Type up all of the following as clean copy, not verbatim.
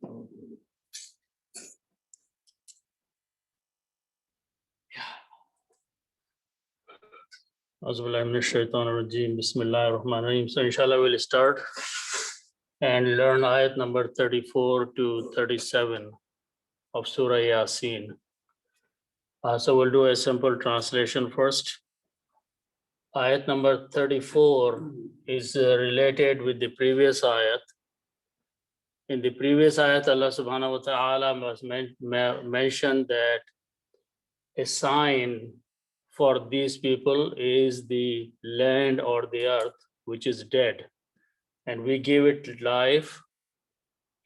Bismillahirrahmanirrahim. So inshallah we'll start and learn ayat number 34 to 37 of Surah Yasin. So we'll do a simple translation first. Ayat number 34 is related with the previous ayat. In the previous ayat, Allah subhanahu wa ta'ala mentioned that a sign for these people is the land or the earth, which is dead. And we give it life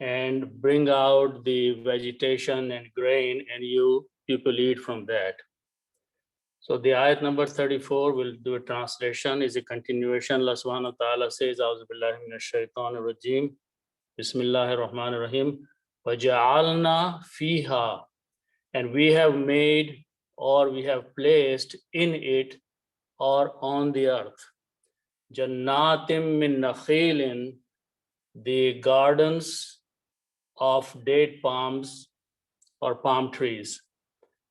and bring out the vegetation and grain, and you people eat from that. So the ayat number 34, we'll do a translation, is a continuation. Allah subhanahu wa ta'ala says, A'udhu billahi minash shaitanir rajim. Bismillahir Rahmanir Rahim. وَجَعَلْنَا فِيهَا, and we have made or we have placed in it or on the earth, Jannatim min nakhilin, the gardens of date palms or palm trees,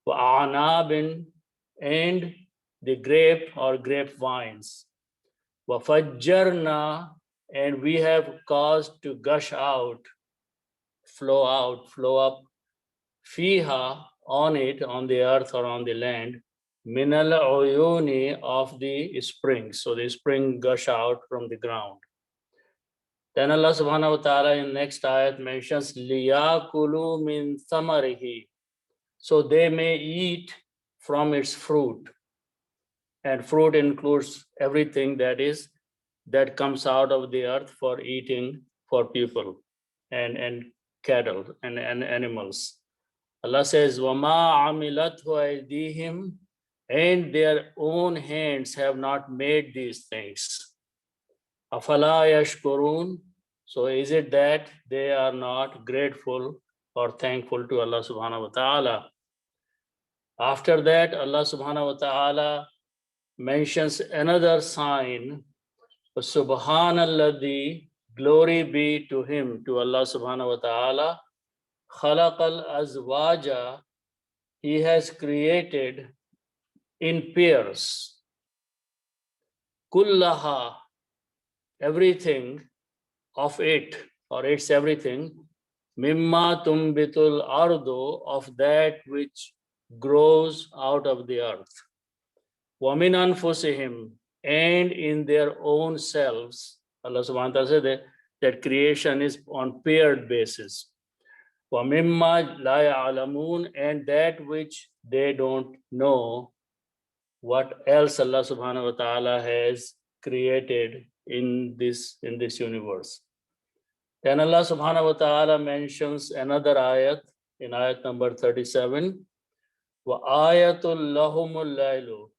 وَأَعْنَابٍ, and the grape or grapevines, وَفَجَّرْنَا, and we have caused to gush out, flow up, fiha, on it, on the earth or on the land, minal uyuni, of the springs. So the spring gush out from the ground. Then Allah subhanahu wa ta'ala in next ayat mentions liyakulu min thamarihi, so they may eat from its fruit. And fruit includes everything that comes out of the earth for eating for people and cattle and animals. Allah says, وَمَا عَمِلَتْهُ أَيْدِيهِمْ, and their own hands have not made these things. أَفَلَا يَشْكُرُونَ, so is it that they are not grateful or thankful to Allah subhanahu wa ta'ala? After that, Allah subhanahu wa ta'ala mentions another sign, Subhanalladhi, glory be to him, to Allah subhanahu wa ta'ala, khalaqal azwaja, he has created in pairs, kullaha, everything of it or its everything, mimma tumbitul ardu, of that which grows out of the earth, wa min anfusihim, and in their own selves. Allah subhanahu wa ta'ala said that creation is on paired basis. وَمِمَّا لَا يَعْلَمُونَ, and that which they don't know, what else Allah subhanahu wa ta'ala has created in this universe. Then Allah subhanahu wa ta'ala mentions another ayat in ayat number 37. وَآيَةٌ لَهُمُ اللَّيْلُ,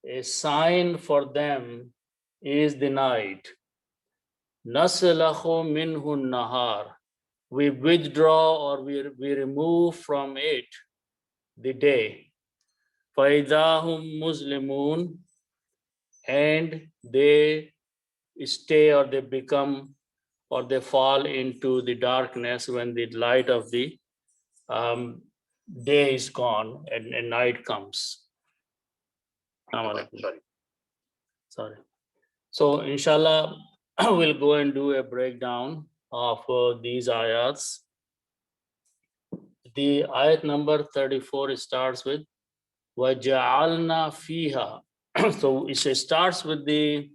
a sign for them is the night. نَسْلَخُ مِنْهُ النَّهَارِ, we withdraw or we remove from it the day. فَإِذَا هُمْ مُسْلِمُونَ, and they stay or they become or they fall into the darkness when the light of the day is gone and night comes. Sorry. So inshallah, we'll go and do a breakdown of these ayats. The ayat number 34 starts with وَجَعَلْنَا فِيهَا. So it starts with the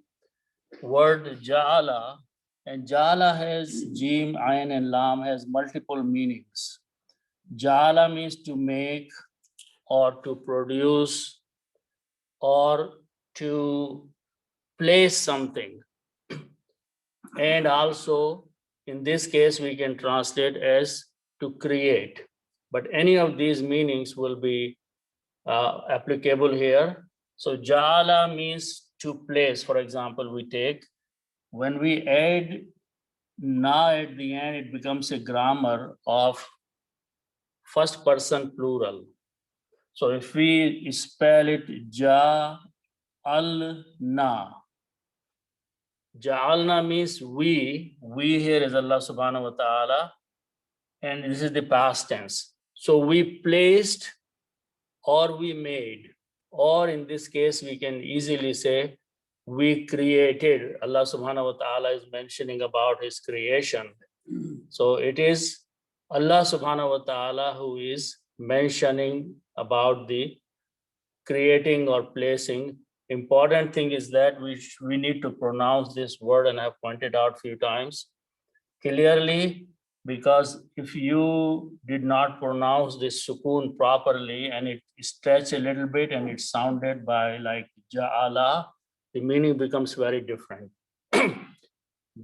word ja'ala, and ja'ala has jim, ayn, and lam, has multiple meanings. Ja'ala means to make or to produce or to place something. And also, in this case, we can translate as to create. But any of these meanings will be applicable here. So ja'ala means to place. For example, we take, when we add na at the end, it becomes a grammar of first person plural. So if we spell it ja'alna, ja'alna means we here is Allah subhanahu wa ta'ala, and this is the past tense. So we placed or we made, or in this case, we can easily say we created. Allah subhanahu wa ta'ala is mentioning about his creation. So it is Allah subhanahu wa ta'ala who is mentioning about the creating or placing. Important thing is that we need to pronounce this word, and I've pointed out a few times clearly, because if you did not pronounce this sukoon properly and it stretched a little bit and it sounded by like ja'ala, the meaning becomes very different.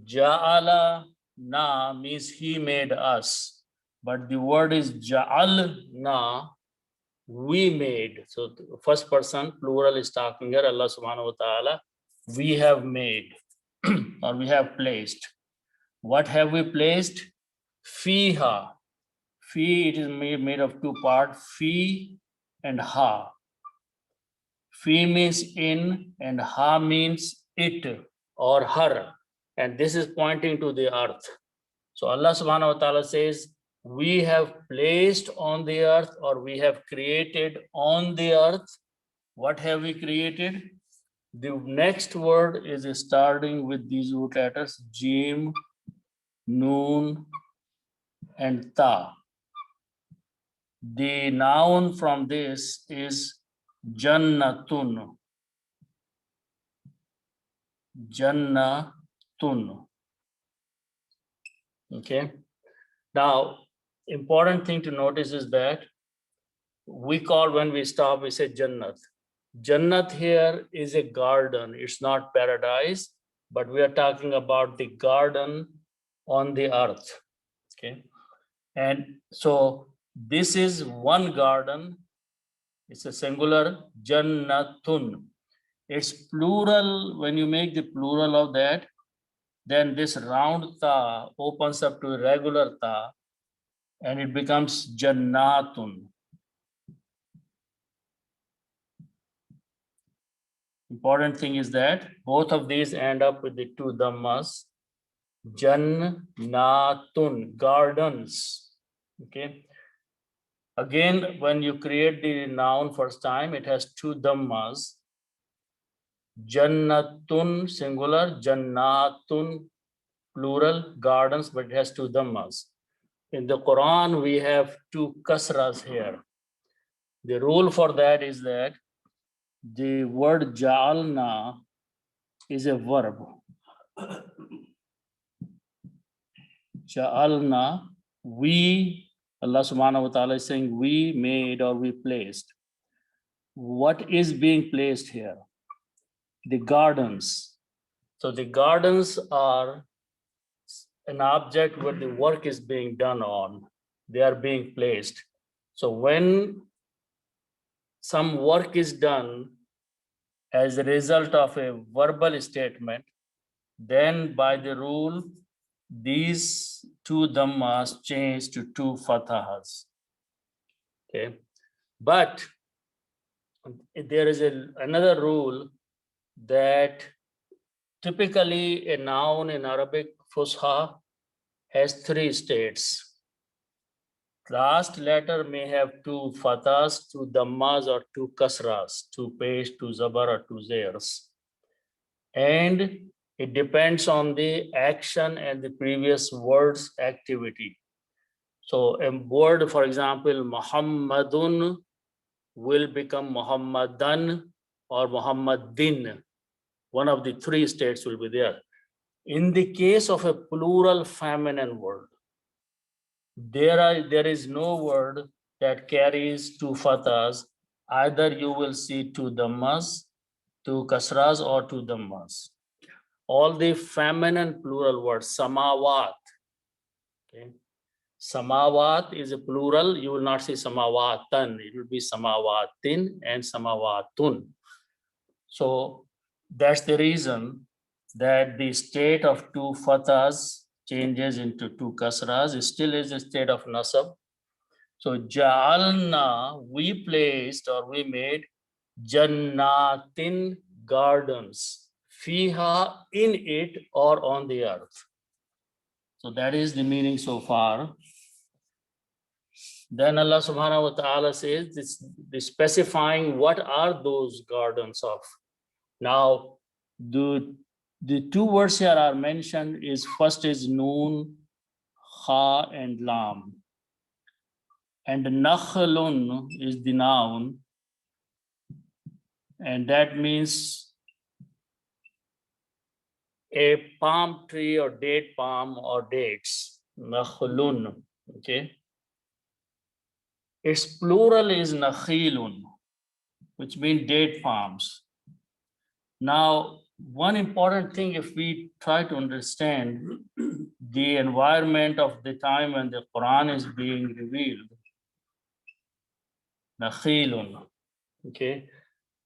Ja'ala na means he made us, but the word is ja'al na, we made. So the first person plural is talking here, Allah subhanahu wa ta'ala, we have made or we have placed. What have we placed? Fiha. Fi, it is made of two parts, fi and ha. Fi means in and ha means it or her. And this is pointing to the earth. So Allah subhanahu wa ta'ala says, we have placed on the earth, or we have created on the earth. What have we created? The next word is starting with these root letters, Jim, Noon, and Ta. The noun from this is Jannatun. Jannatun. Okay. Now, important thing to notice is that we call, when we stop, we say Jannat. Jannat here is a garden. It's not paradise, but we are talking about the garden on the earth. Okay. And so this is one garden. It's a singular, Jannatun. It's plural. When you make the plural of that, then this round ta opens up to a regular ta, and it becomes Jannatun. Important thing is that both of these end up with the two dhammas. Jannatun, gardens. Okay. Again, when you create the noun first time, it has two dhammas. Jannatun singular, Jannatun plural, gardens, but it has two dhammas. In the Quran, we have two kasras here. The rule for that is that the word ja'alna is a verb. Ja'alna, we, Allah subhanahu wa ta'ala is saying we made or we placed. What is being placed here? The gardens. So the gardens are an object where the work is being done on. They are being placed. So when some work is done as a result of a verbal statement, then by the rule, these two dhammas change to two fathahas. Okay, but there is another rule that typically a noun in Arabic Fusha has three states. Last letter may have two fathas, two dhammas, or two kasras, two pesh, two zabar, or two zairs. And it depends on the action and the previous word's activity. So a word, for example, Muhammadun will become Muhammadan or Muhammadin. One of the three states will be there. In the case of a plural feminine word, there is no word that carries two fathas. Either you will see two dhammas, two kasras, or two dhammas. All the feminine plural words, samawat. Okay. Samawat is a plural. You will not see samawatan. It will be samawatin and samawatun. So that's the reason that the state of two fathas changes into two kasras. It still is a state of nasab. So ja'alna, we placed or we made jannatin, gardens, fiha, in it or on the earth. So that is the meaning so far. Then Allah subhanahu wa ta'ala says this specifying what are those gardens of. Now, the two words here are mentioned is first is Noon, Ha, and Lam. And Nakhlun is the noun, and that means a palm tree or date palm or dates. Nakhlun, okay. Its plural is Nakhilun, which means date palms. Now, one important thing, if we try to understand the environment of the time when the Quran is being revealed, Nakhilun, okay,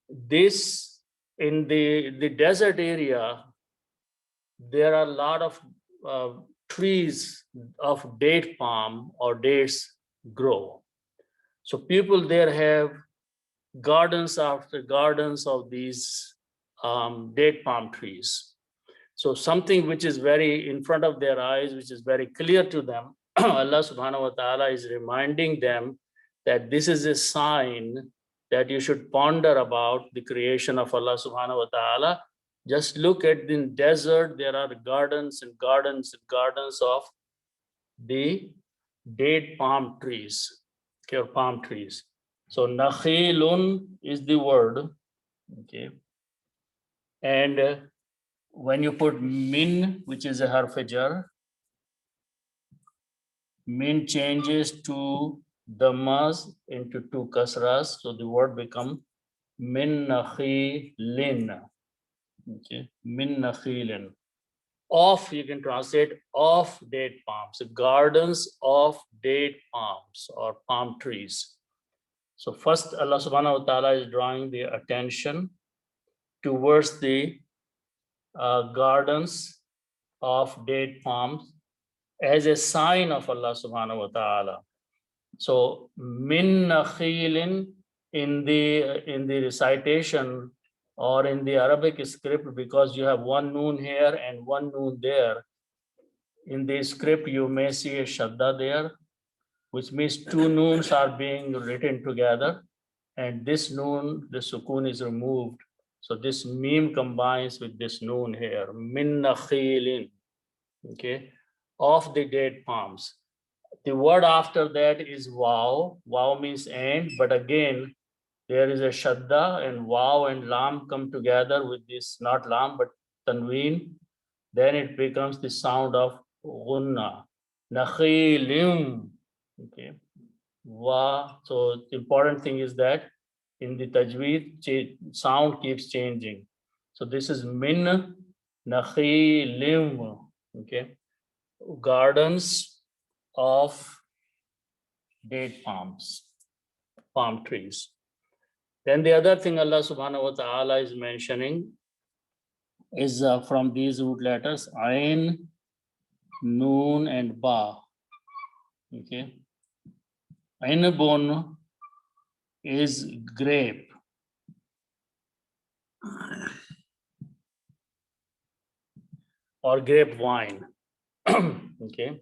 this in the desert area, there are a lot of trees of date palm or dates grow. So people there have gardens after gardens of these date palm trees. So something which is very in front of their eyes, which is very clear to them, Allah subhanahu wa ta'ala is reminding them that this is a sign that you should ponder about the creation of Allah subhanahu wa ta'ala. Just look at the desert, there are gardens and gardens and gardens of the date palm trees, okay, or palm trees. So nakhilun is the word, okay. And when you put min, which is a harf jar, min changes to dhammas into two kasras, so the word become min nakhilin, okay, min nakhilin. Of, you can translate of date palms, gardens of date palms or palm trees. So first Allah subhanahu wa ta'ala is drawing the attention towards the gardens of date palms as a sign of Allah subhanahu wa ta'ala. So min nakhilin in the recitation or in the Arabic script, because you have one noon here and one noon there, in the script you may see a shadda there, which means two noons are being written together, and this noon, the sukun is removed. So this meme combines with this noon here, min nakhilin, okay, of the date palms. The word after that is wow. Wow means and, but again, there is a shadda, and wow and lam come together with this, not lam, but tanween. Then it becomes the sound of gunna. Nakhilim. Okay. Wa. So the important thing is that in the tajweed, sound keeps changing. So this is min nakhilim. Okay. Gardens of date palms, palm trees. Then the other thing Allah subhanahu wa ta'ala is mentioning is from these root letters, Ain, Noon, and Ba. Okay. Ainabun is grape. Or grape wine. Okay.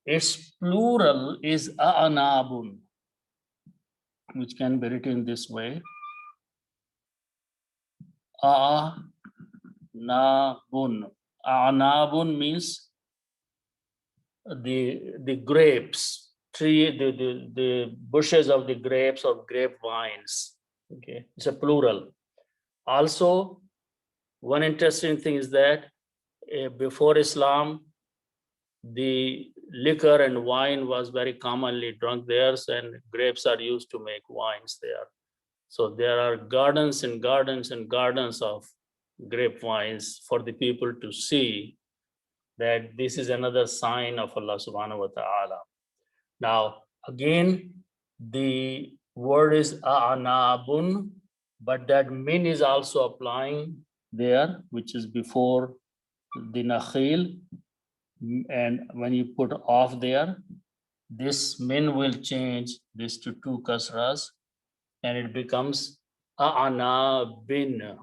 Its plural is a'anabun, which can be written this way. A'anabun. A'anabun means the grapes, the bushes of the grapes or grape vines. Okay, it's a plural. Also, one interesting thing is that before Islam, the liquor and wine was very commonly drunk there, and grapes are used to make wines there. So there are gardens and gardens and gardens of grape vines for the people to see that this is another sign of Allah subhanahu wa ta'ala. Now, again, the word is a'anabun, but that min is also applying there, which is before the nakhil. And when you put off there, this min will change this to two kasras, and it becomes a'anabin.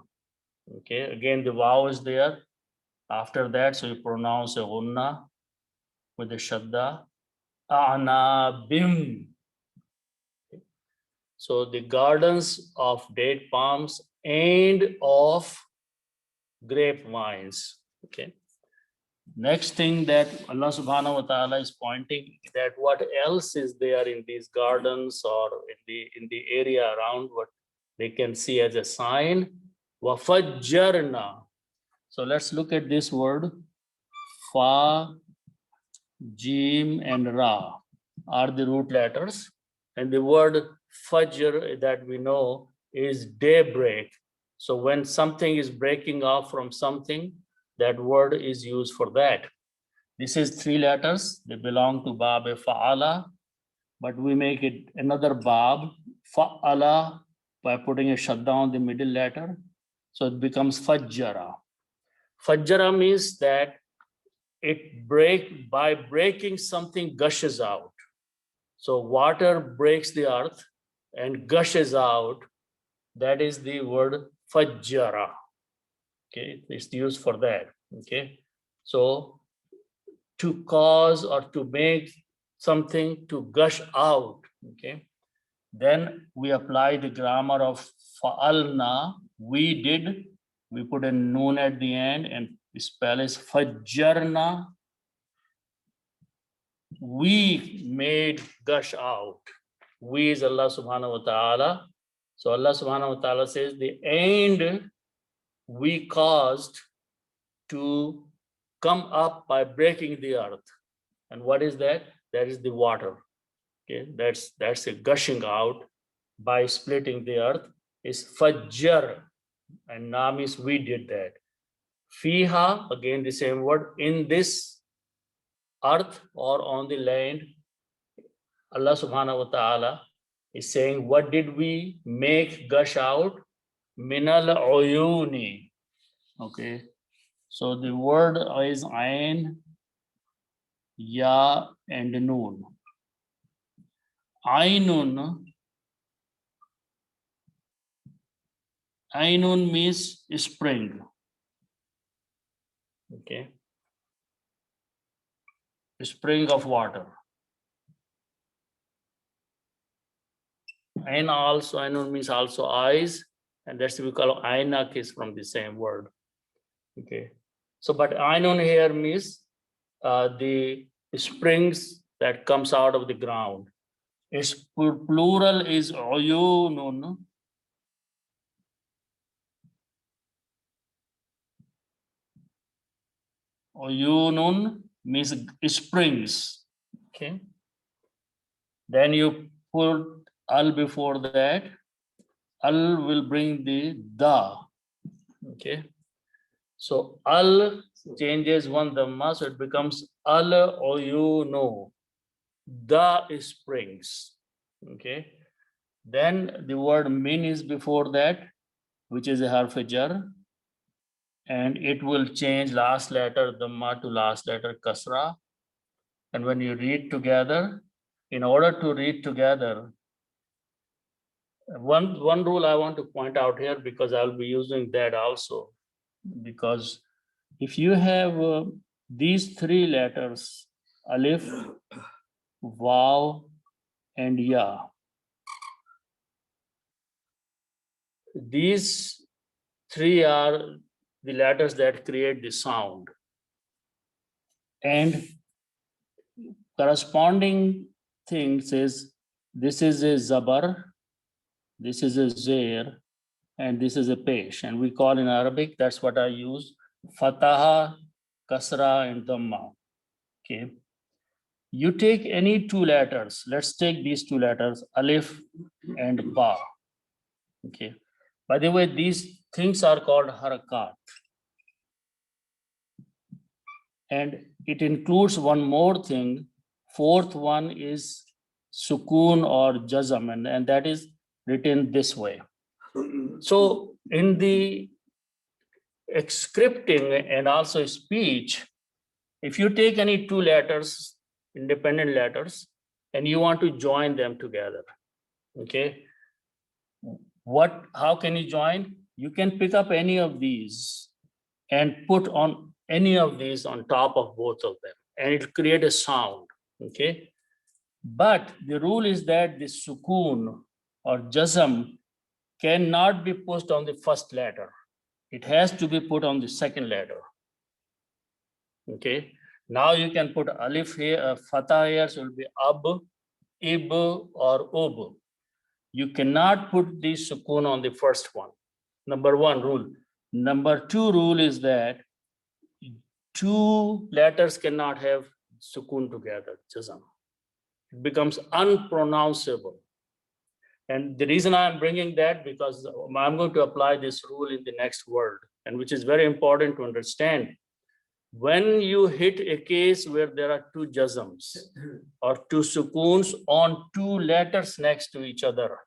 Okay, again, the vav is there. After that, so you pronounce a gunna with the shadda, anabim. So the gardens of date palms and of grapevines. Okay. Next thing that Allah subhanahu wa ta'ala is pointing, that what else is there in these gardens or in the area around, what they can see as a sign. Wafajjarna. So let's look at this word. Fa, Jim, and Ra are the root letters. And the word Fajr that we know is daybreak. So when something is breaking off from something, that word is used for that. This is 3 letters. They belong to Bab Fa'ala, but we make it another Bab, Fa'ala, by putting a shadda on the middle letter. So it becomes Fajjara. Fajjara means that by breaking something gushes out. So water breaks the earth and gushes out. That is the word Fajjara. Okay, it's used for that. Okay, so to cause or to make something to gush out. Okay, then we apply the grammar of fa'alna. We did. We put a noon at the end and the spell is fajjarna. We made gush out. We is Allah subhanahu wa ta'ala. So Allah subhanahu wa ta'ala says the end we caused to come up by breaking the earth. And what is that? That is the water. Okay, that's a gushing out by splitting the earth is fajjar, and nam is we did that. Fiha, again the same word, in this earth or on the land. Allah subhanahu wa ta'ala is saying, what did we make gush out? Minal uyuni. Okay, so the word is ain, ya, and noon. Ainun means spring. Okay, spring of water. And also Ainun means also eyes, and that's we call Ainak is from the same word. Okay, so but Ainun here means the springs that comes out of the ground. Its plural is Uyunun. Uyunun means springs. Okay, then you put al before that. Al will bring the da. Okay, so al changes one dhamma, so it becomes al uyunu. The springs. Okay, then the word min is before that, which is a harf jar, and it will change last letter dhamma to last letter kasra. And when you read together, in order to read together, one rule I want to point out here, because I'll be using that also, because if you have these 3 letters, alif, vav, and ya, these 3 are the letters that create the sound, and corresponding things is this is a zabar, this is a zair, and this is a pesh, and we call in Arabic, that's what I use, fataha, kasra, and dhamma. Okay, you take any 2 letters, let's take these 2 letters, alif and ba. Okay, by the way, these things are called harakat, and it includes one more thing. 4th one is sukoon or jazam, and that is written this way. So in the scripting and also speech, if you take any 2 letters, independent letters, and you want to join them together, okay, how can you join? You can pick up any of these and put on any of these on top of both of them, and it'll create a sound. Okay, But the rule is that the sukun or jazm cannot be pushed on the first letter. It has to be put on the second letter. Okay. Now you can put alif here, fatah here, so it will be ab, ib, or ub. You cannot put the sukun on the first one. Number one rule. Number two rule is that two letters cannot have sukun together, jazam. It becomes unpronounceable. And the reason I'm bringing that, because I'm going to apply this rule in the next word, and which is very important to understand. When you hit a case where there are two jazams or two sukuns on two letters next to each other,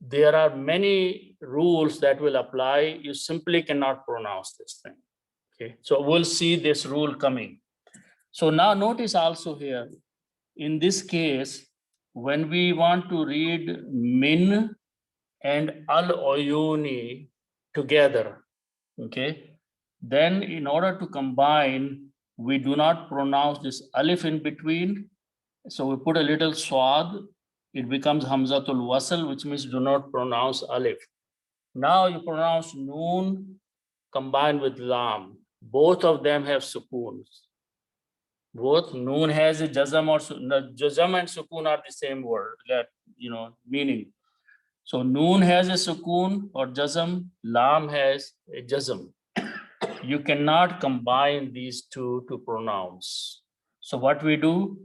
there are many rules that will apply. You simply cannot pronounce this thing. Okay, so we'll see this rule coming. So now notice also here, in this case, when we want to read min and al-uyuni together, okay, then in order to combine, we do not pronounce this alif in between. So we put a little swad, it becomes hamzatul wasl, which means do not pronounce alif. Now you pronounce noon combined with lam. Both of them have sukoons. Both noon has a jazam or jazam and sukoon are the same word, that meaning. So noon has a sukoon or jazam, lam has a jazam. You cannot combine these two to pronounce. So what we do,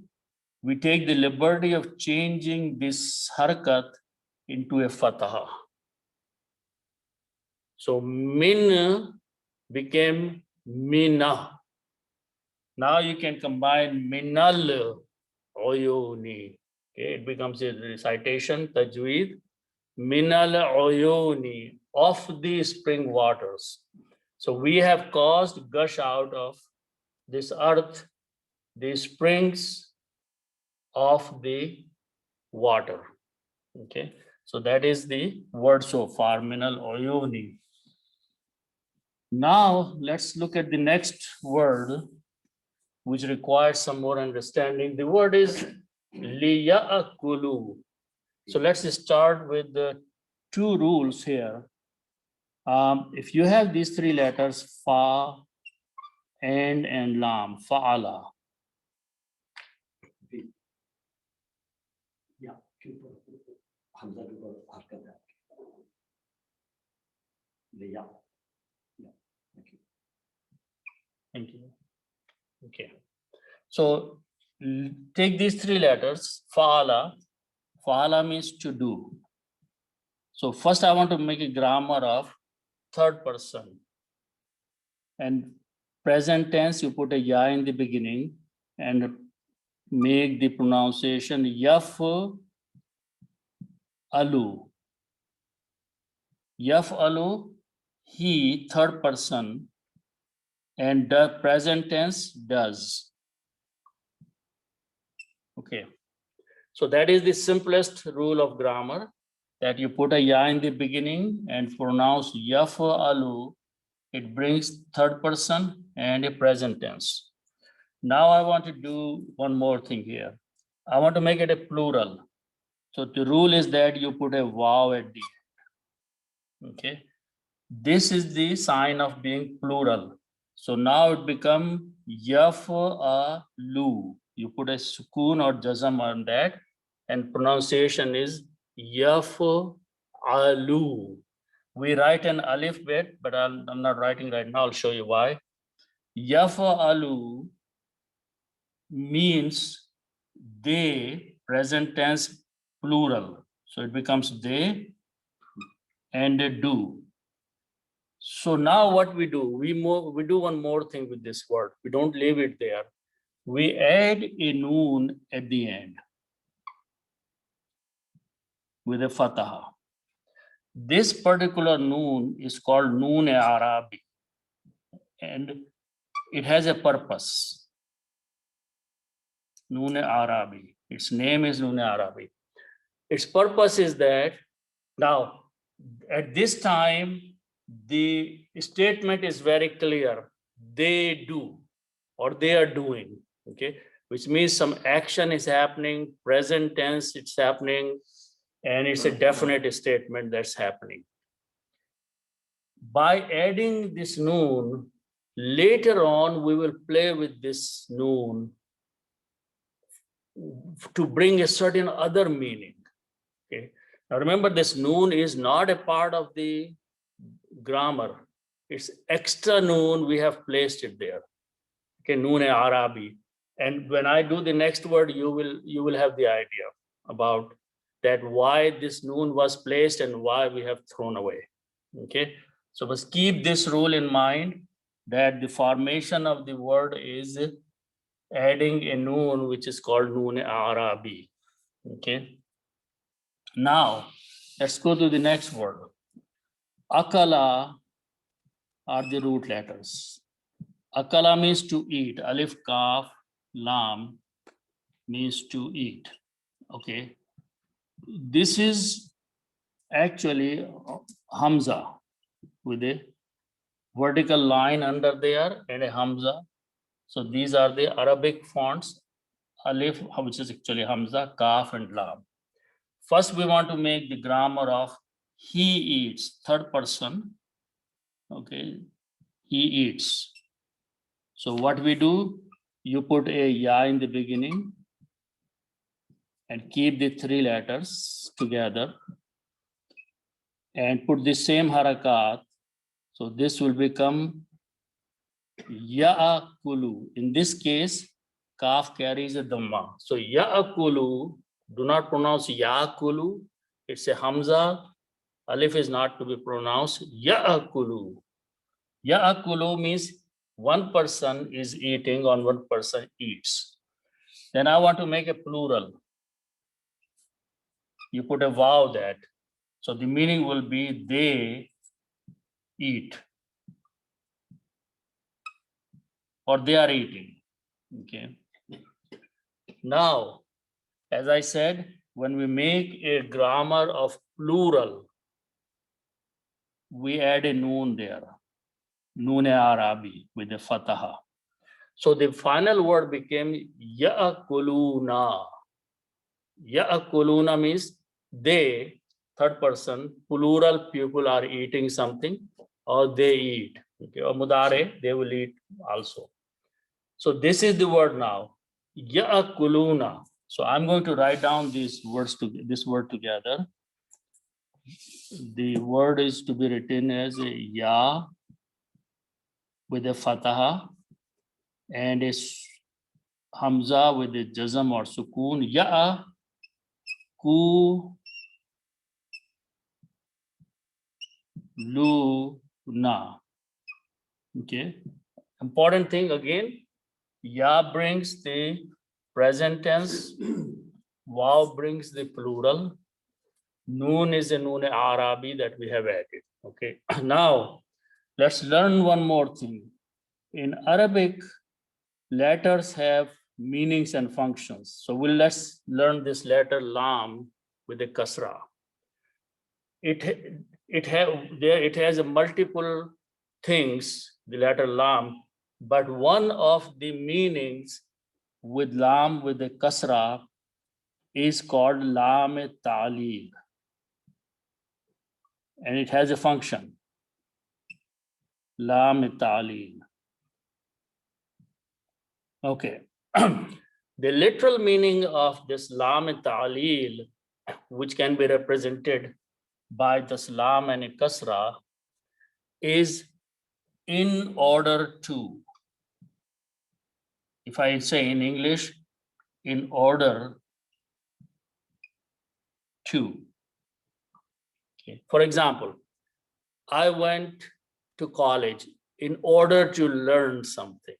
we take the liberty of changing this harakat into a fatah. So min became mina. Now you can combine minal uyuni. Okay, it becomes a recitation, tajweed. Minal uyuni, of the spring waters. So we have caused gush out of this earth, the springs of the water. Okay, so that is the word so far, minal uyuni. Now let's look at the next word, which requires some more understanding. The word is liya'kulu. So let's start with the two rules here. If you have these three letters, fa, and lam, fa'ala. Yeah. Thank you. Okay. So take these three letters, fa'ala. Fa'ala means to do. So first I want to make a grammar of third person. And present tense, you put a ya in the beginning and make the pronunciation yaf alu. Yaf alu, he, third person, and the present tense does. Okay. So that is the simplest rule of grammar, that you put a ya in the beginning and pronounce yaf alu. It brings third person and a present tense. Now I want to do one more thing here. I want to make it a plural. So the rule is that you put a wow at the end. Okay. This is the sign of being plural. So now it becomes yafalu. You put a sukoon or jazam on that, and pronunciation is yafalu. We write an alif bit, but I'm not writing right now. I'll show you why. Yafalu means they, present tense plural. So it becomes they and they do. So now what we do, we do one more thing with this word. We don't leave it there. We add a noon at the end with a fatah. This particular noon is called noon Arabi, and it has a purpose. Noon Arabi. Its name is Noon Arabi. Its purpose is that now at this time the statement is very clear. They do or they are doing. Okay. which means some action is happening, present tense it's happening, and it's a definite statement that's happening. By adding this noon, later on we will play with this noon to bring a certain other meaning. Okay. Now remember, this noon is not a part of the grammar. It's extra noon, we have placed it there. Okay, noon Arabi. And when I do the next word, you will have the idea about that why this noon was placed and why we have thrown away. Okay, so let's keep this rule in mind, that the formation of the word is adding a noon, which is called noon Arabi. Okay, now let's go to the next word. Akala are the root letters. Akala means to eat. Alif, Kaf, Lam means to eat. Okay. This is actually Hamza with a vertical line under there and a Hamza. So these are the Arabic fonts. Alif, which is actually Hamza, Kaf, and Lam. First, we want to make the grammar of he eats, third person. Okay. He eats. So what we do, you put a ya in the beginning and keep the three letters together and put the same harakat. So this will become ya'akulu. In this case, kaf carries a dhamma. So ya'akulu, do not pronounce ya'akulu. It's a hamza. Alif is not to be pronounced. Ya'akulu. Ya'akulu means one person is eating or one person eats. Then I want to make a plural. You put a vav that. So the meaning will be they eat or they are eating. Okay. Now, as I said, when we make a grammar of plural, we add a noon there. Noon Arabi with a fataha. So the final word became ya'kuluna. Ya'kuluna means they, third person, plural people are eating something or they eat. Okay, or mudare, they will eat also. So this is the word now. Ya'kuluna. So I'm going to write down these words to this word together. The word is to be written as a ya with a fataha and a hamza with a jazm or sukoon. Ya ku lu na. Okay. Important thing again, ya brings the present tense, waw brings the plural, noon is a noon Arabi that we have added. Okay. Now let's learn one more thing. In Arabic, letters have meanings and functions. So let's learn this letter lam with a kasra. It has a multiple things, the letter lam, but one of the meanings with lam with the kasra is called lam ta'lil, and it has a function, lam ta'lil. Okay. The literal meaning of this lam ta'lil, which can be represented by this lam and a kasra, is in order to. If I say in English, in order to. Okay. For example, I went to college in order to learn something.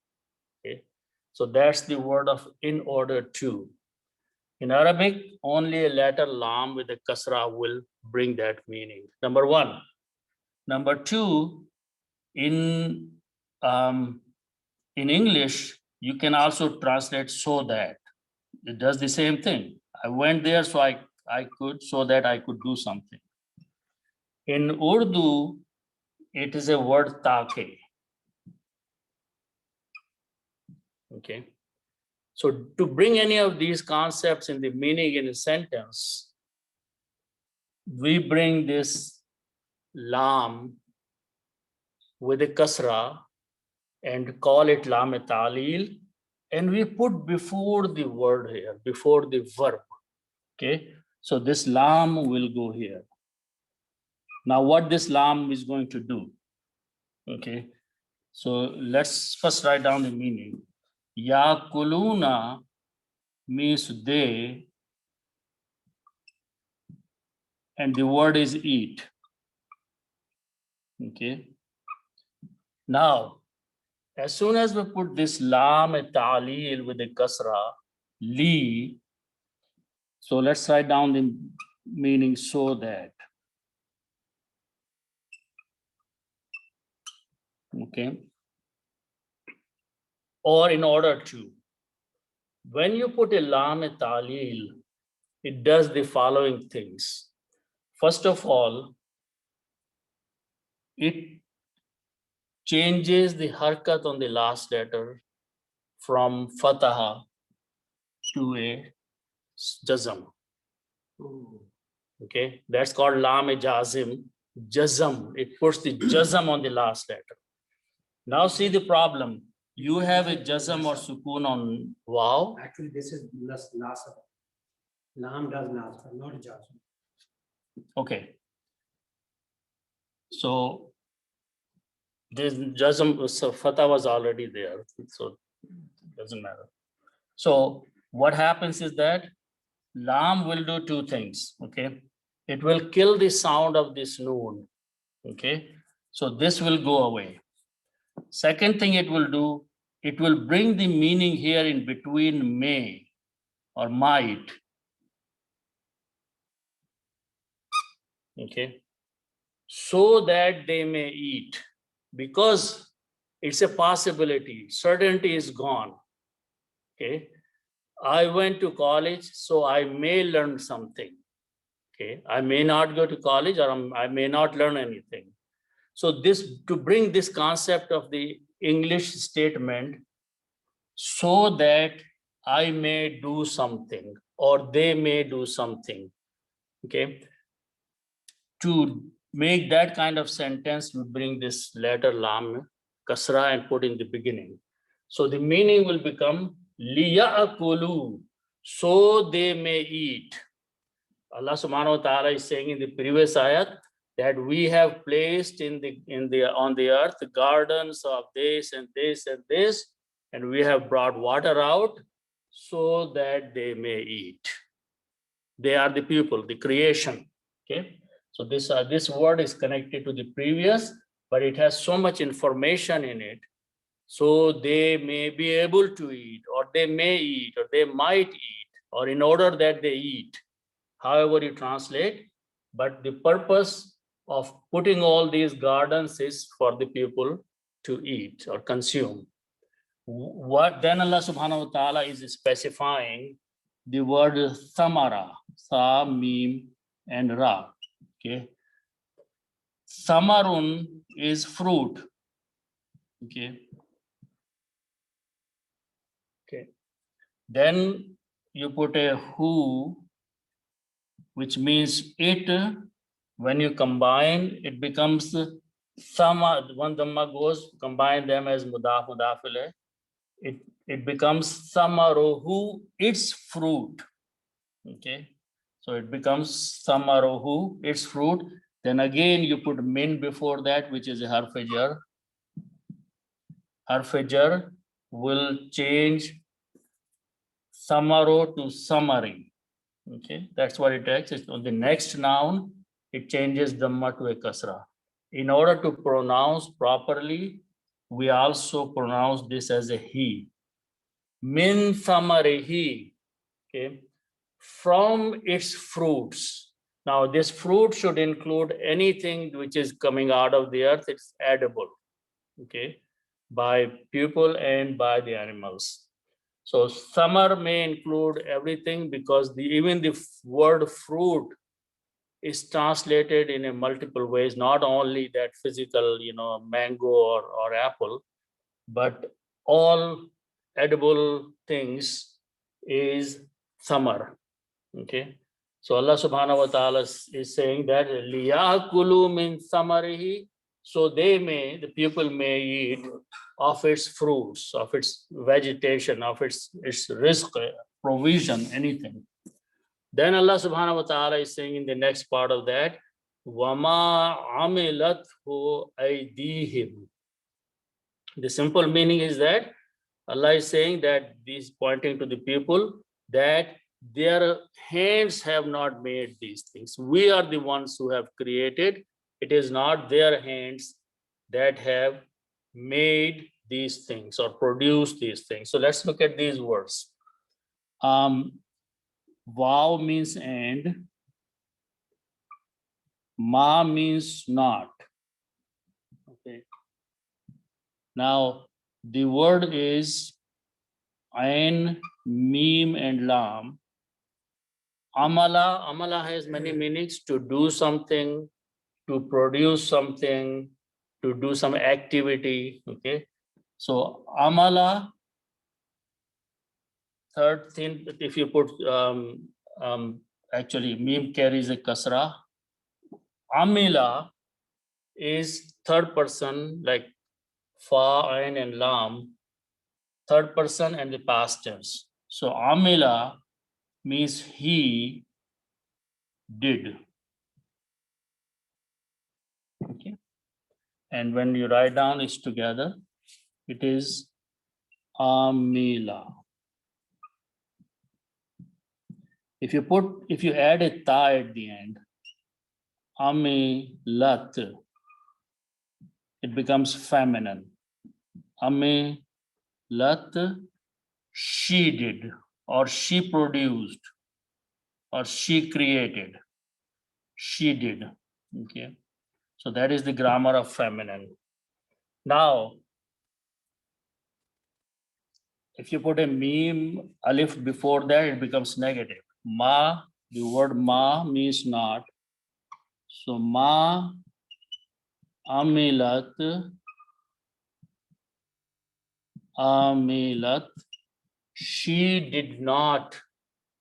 Okay. So that's the word of in order to. In Arabic, only a letter lam with a kasra will bring that meaning. Number one. Number two, in English, you can also translate so that. It does the same thing. I went there so I could, so that I could do something. In Urdu, it is a word take. Okay. So to bring any of these concepts in the meaning in a sentence, we bring this lam with a kasra and call it lam ta'lil, and we put before the word here, before the verb. Okay, so this lam will go here. Now what this lam is going to do? Okay, so let's first write down the meaning. Yakuluna means they, and the word is eat. Okay, now as soon as we put this lam ta'lil with the kasra, li, so let's write down the meaning so that. Okay, or in order to. When you put a lam ta'lil, it does the following things. First of all, it changes the harkat on the last letter from fataha to a jazm. Okay, that's called lam jazim, jazm. It puts the jazm on the last letter. Now see the problem. You have a jazm or sukoon on waw. Actually, this is nasab. Lam does nasab, not jazm. Okay. So this jazm, so fatah was already there, so it doesn't matter. So what happens is that lam will do two things. Okay, it will kill the sound of this noon. Okay, so this will go away. Second thing it will do, it will bring the meaning here in between may or might. Okay, so that they may eat, because it's a possibility, certainty is gone. Okay, I went to college, so I may learn something. Okay, I may not go to college, or I may not learn anything. So this, to bring this concept of the English statement, so that I may do something or they may do something. Okay, to make that kind of sentence, we bring this letter lam kasra and put in the beginning. So the meaning will become liya'kulu, so they may eat. Allah subhanahu wa ta'ala is saying in the previous ayat that we have placed on the earth gardens of this and this and this, and we have brought water out so that they may eat. They are the people, the creation. Okay, so this word is connected to the previous, but it has so much information in it. So they may be able to eat, or they may eat, or they might eat, or in order that they eat. However you translate, but the purpose of putting all these gardens is for the people to eat or consume. What then Allah subhanahu wa ta'ala is specifying the word samara, sa, mim, and ra. Okay, samarun is fruit. Okay, then you put a hu, which means it. When you combine, it becomes sama. One dhamma goes, combine them as mudaf, mudafile. It becomes samarohu, its fruit. Okay, so it becomes samarohu, its fruit. Then again you put min before that, which is a harf jar. Harf jar will change samaro to summary. Okay, that's what it takes. It's on the next noun, it changes dhamma to a kasra. In order to pronounce properly, we also pronounce this as a he. Min samarihi, okay, from its fruits. Now this fruit should include anything which is coming out of the earth, it's edible, okay, by people and by the animals. So summer may include everything, because even the word fruit is translated in a multiple ways, not only that physical, mango or apple, but all edible things is thamar. Okay. So Allah subhanahu wa ta'ala is saying that liyakulu min samarihi, so the people may eat of its fruits, of its vegetation, of its rizq, provision, anything. Then Allah subhanahu wa ta'ala is saying in the next part of that, wama amilathu aydihim. The simple meaning is that Allah is saying that this pointing to the people that their hands have not made these things. We are the ones who have created. It is not their hands that have made these things or produced these things. So let's look at these words. Wow means and. Ma means not. Okay. Now the word is Ain, Mim, and Lam. Amala has many meanings: to do something, to produce something, to do some activity. Okay. So Amala, third thing, if you put actually Mim carries a kasra. Amila is third person, like Fa, Ain, and Lam, third person and the past tense. So Amila means he did. Okay. And when you write down it together, it is Amila. If you add a ta at the end, Amilat, it becomes feminine. Amilat, she did, or she produced, or she created. She did. Okay. So that is the grammar of feminine. Now, if you put a meme alif before that, it becomes negative. Ma, the word ma means not. So ma amilat, she did not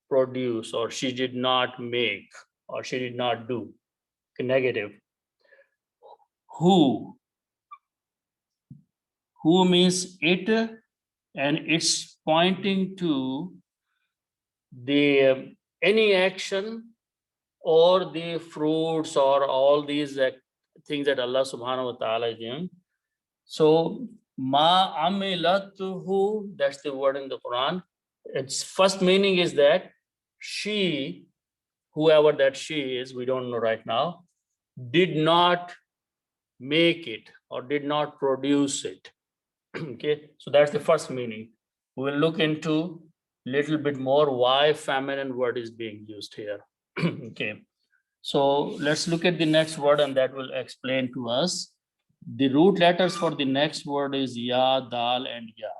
produce, or she did not make, or she did not do. Negative. Who means it, and it's pointing to the any action or the fruits or all these things that Allah subhanahu wa ta'ala is doing. So ma amilatuhu, that's the word in the Quran. Its first meaning is that she, whoever that she is, we don't know right now, did not make it or did not produce it. Okay, so that's the first meaning. We'll look into little bit more why feminine word is being used here. Okay, so let's look at the next word, and that will explain to us. The root letters for the next word is ya, dal, and ya.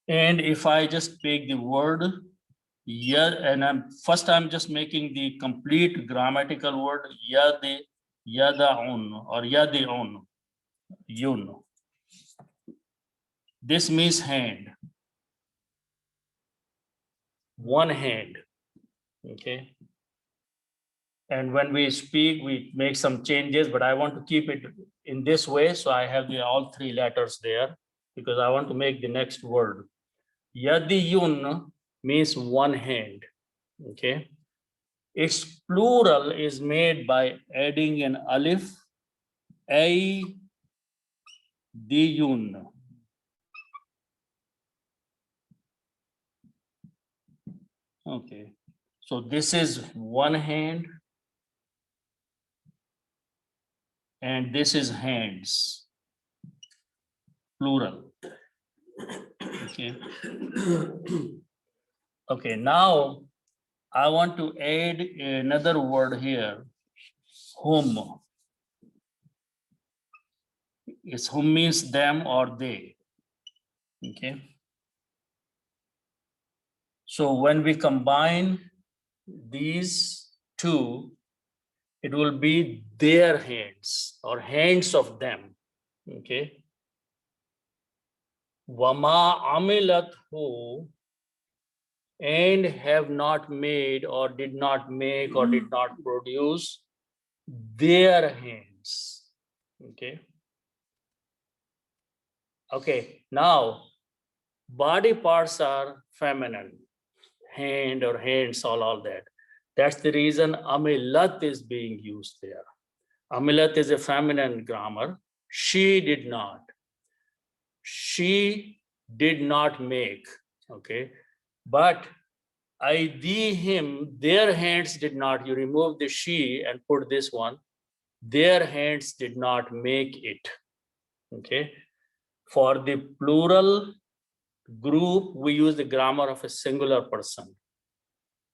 And if I just take the word ya, and I'm just making the complete grammatical word yadaun or yadiun, yun. This means hand, one hand. Okay. And when we speak, we make some changes, but I want to keep it in this way. So I have all three letters there because I want to make the next word. Yadiyun means one hand. Okay. Its plural is made by adding an alif, a, diyun. Okay. So this is one hand, and this is hands, plural. Okay. Okay, now I want to add another word here, whom. It's whom means them or they. Okay. So when we combine these two, it will be their hands or hands of them. Okay. Wama amilathu, and have not made or did not make or did not produce their hands. Okay. Okay, now body parts are feminine, hand or hands, all that. That's the reason amilat is being used there. Amilat is a feminine grammar. She did not. She did not make. Okay. But him, their hands did not. You remove the she and put this one. Their hands did not make it. Okay. For the plural group, we use the grammar of a singular person.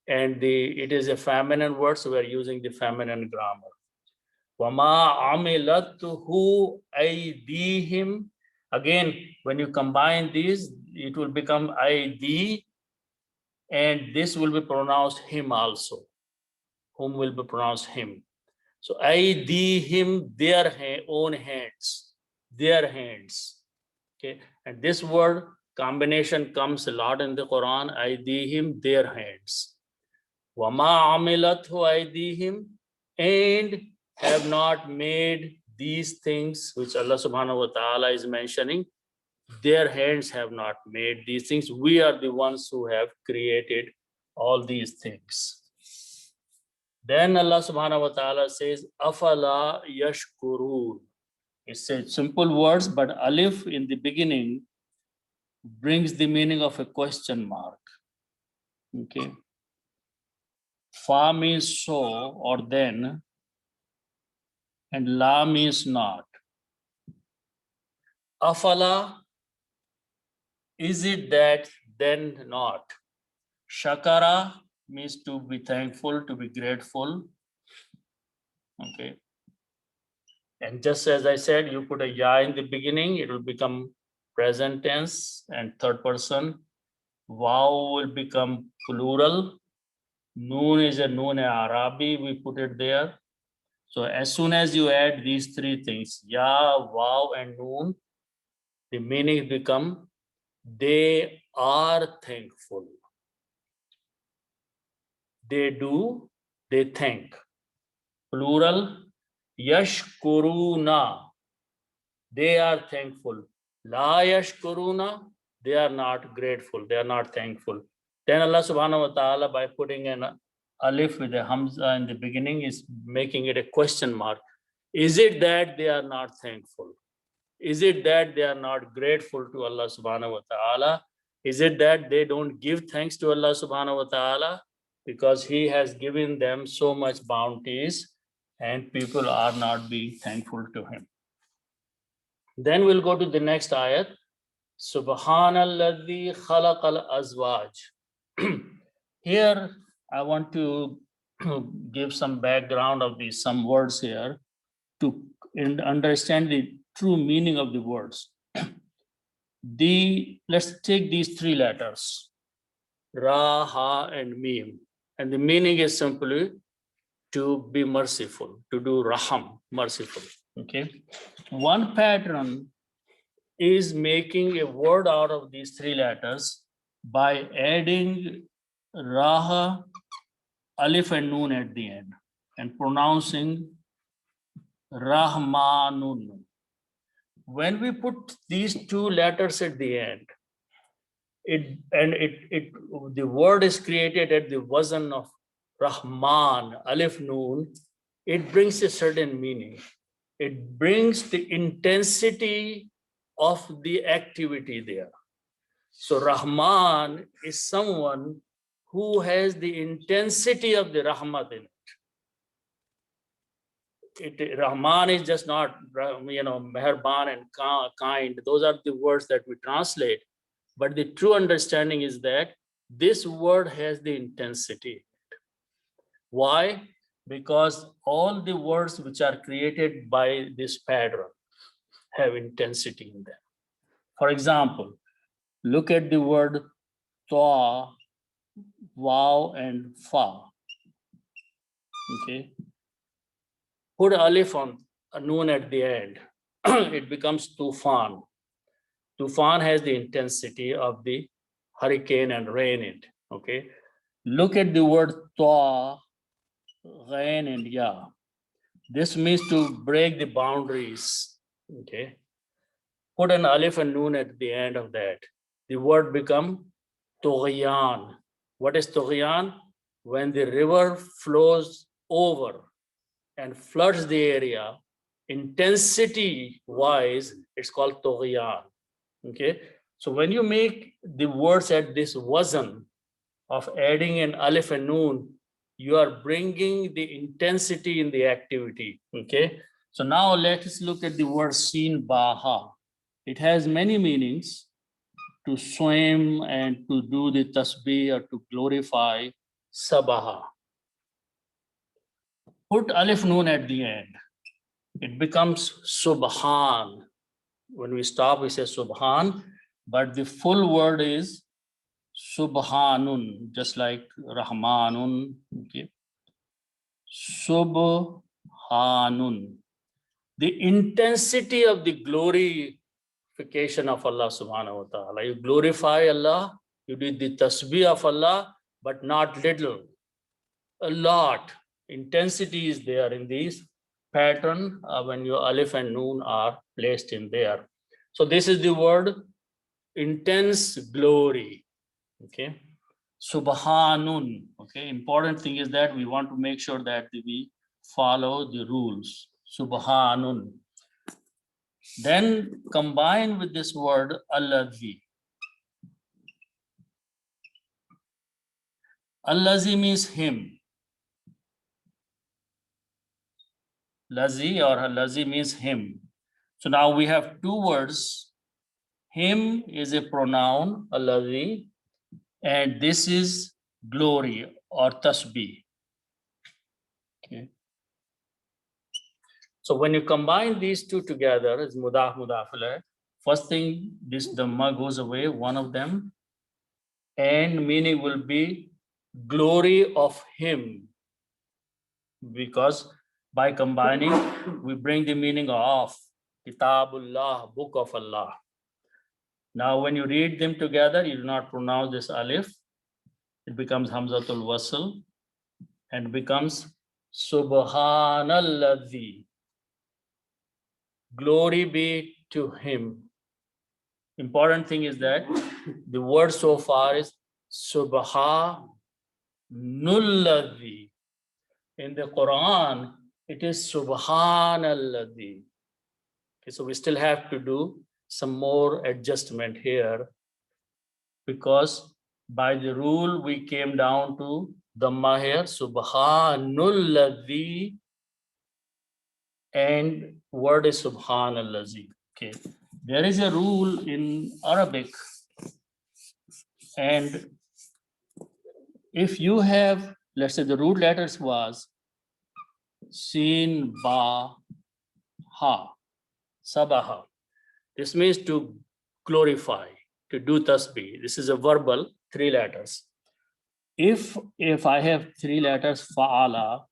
And it is a feminine word, so we're using the feminine grammar. Wama amilatuhu aydihim. Again, when you combine these, it will become aydi, and this will be pronounced him also. Whom will be pronounced him. So aydihim, their own hands, their hands. Okay, and this word combination comes a lot in the Quran. Aydihim, their hands. Wama amilathu aydihim, and have not made these things which Allah subhanahu wa ta'ala is mentioning. Their hands have not made these things. We are the ones who have created all these things. Then Allah subhanahu wa ta'ala says, Afala yashkurun. It's a simple words, but alif in the beginning brings the meaning of a question mark. Okay. Fa means so or then, and la means not. Afala, is it that, then not. Shakara means to be thankful, to be grateful. Okay. And just as I said, you put a ya in the beginning, it will become present tense and third person. Wow will become plural. Noon is a noon Arabi, we put it there. So as soon as you add these three things, ya, wow, and noon, the meaning become they are thankful. They do, they thank. Plural, yashkuruna, they are thankful. La yashkuruna, they are not grateful, they are not thankful. Then Allah subhanahu wa ta'ala, by putting an alif with a hamza in the beginning, is making it a question mark. Is it that they are not thankful? Is it that they are not grateful to Allah subhanahu wa ta'ala? Is it that they don't give thanks to Allah subhanahu wa ta'ala? Because He has given them so much bounties and people are not being thankful to Him. Then we'll go to the next ayat. Subhanalladhi khalaqal azwaj. Here, I want to give some background of these, some words here to understand the true meaning of the words. Let's take these three letters, Ra, Ha, and Mim. And the meaning is simply to be merciful, to do Raham, merciful. Okay. One pattern is making a word out of these three letters by adding Raha, Alif, and Noon at the end and pronouncing Rahmanun. When we put these two letters at the end, the word is created at the wazn of Rahman, Alif, Noon. It brings a certain meaning. It brings the intensity of the activity there. So Rahman is someone who has the intensity of the Rahmat in it. Rahman is just not, Meherban and kind. Those are the words that we translate. But the true understanding is that this word has the intensity. Why? Because all the words which are created by this pattern have intensity in them. For example, look at the word ta, wow, and fa. Okay. Put alif on a noon at the end. It becomes tufan. Tufan has the intensity of the hurricane and rain in it. Okay. Look at the word ta, rain and ya. This means to break the boundaries. Okay. Put an alif and noon at the end of that. The word become Tughyan. What is Tughyan? When the river flows over and floods the area, intensity wise, it's called Tughyan. Okay. So when you make the words at this wazn of adding an alif and noon, you are bringing the intensity in the activity. Okay. So now let us look at the word Seen Baha. It has many meanings: to swim and to do the tasbih or to glorify sabaha. Put alif noon at the end. It becomes subhan. When we stop, we say subhan, but the full word is subhanun, just like rahmanun. Okay. Subhanun. The intensity of the glorification of Allah subhanahu wa ta'ala. You glorify Allah, you do the tasbih of Allah, but not little, a lot. Intensity is there in these pattern when your alif and noon are placed in there. So this is the word intense glory. Okay. Subhanun. Okay. Important thing is that we want to make sure that we follow the rules. Subhanun. Then combine with this word Allazi. Allazi means him. Lazi or Lazi means him. So now we have two words. Him is a pronoun, Allazi, and this is glory or tasbih. Okay. So when you combine these two together, is mudaf mudafila. First thing, this dhamma goes away, one of them, and meaning will be glory of him, because by combining we bring the meaning of Kitabullah, book of Allah. Now when you read them together, you do not pronounce this alif, it becomes hamzatul wasl and becomes subhanalladhi. Glory be to him. Important thing is that the word so far is subhanalladhi. In the Quran, it is subhanalladhi. Okay, so we still have to do some more adjustment here, because by the rule we came down to dhamma here, subhanalladhi, and word is subhanallazi. Okay, there is a rule in Arabic, and if you have, let's say the root letters was sin, ba, ha, sabaha. This means to glorify, to do tasbih. This is a verbal, 3 letters. If I have 3 letters, fa'ala,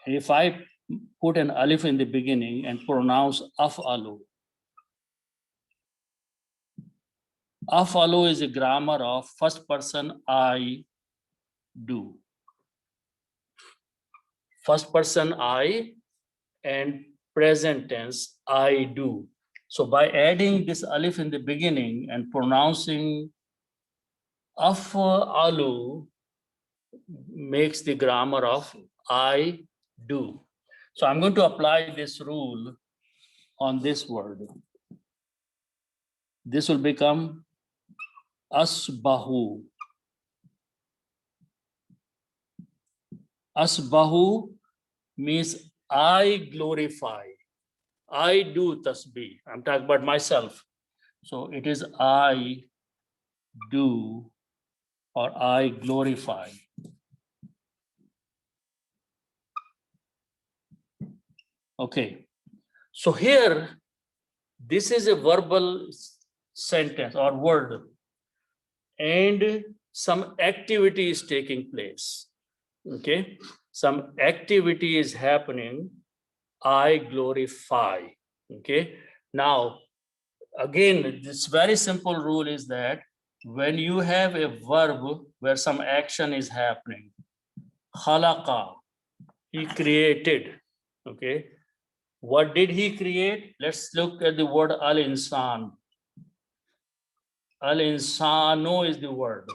if I put an alif in the beginning and pronounce af'alu, af'alu is a grammar of first person I do. First person I and present tense I do. So by adding this alif in the beginning and pronouncing af'alu makes the grammar of I do. So I'm going to apply this rule on this word. This will become asbahu. Asbahu means I glorify. I do tasbih. I'm talking about myself. So it is I do or I glorify. Okay. So here, this is a verbal sentence or word, and some activity is taking place. Okay. Some activity is happening. I glorify. Okay. Now, again, this very simple rule is that when you have a verb where some action is happening, khalaqa, he created, okay? What did he create? Let's look at the word al-insan. Al-insanu is the word.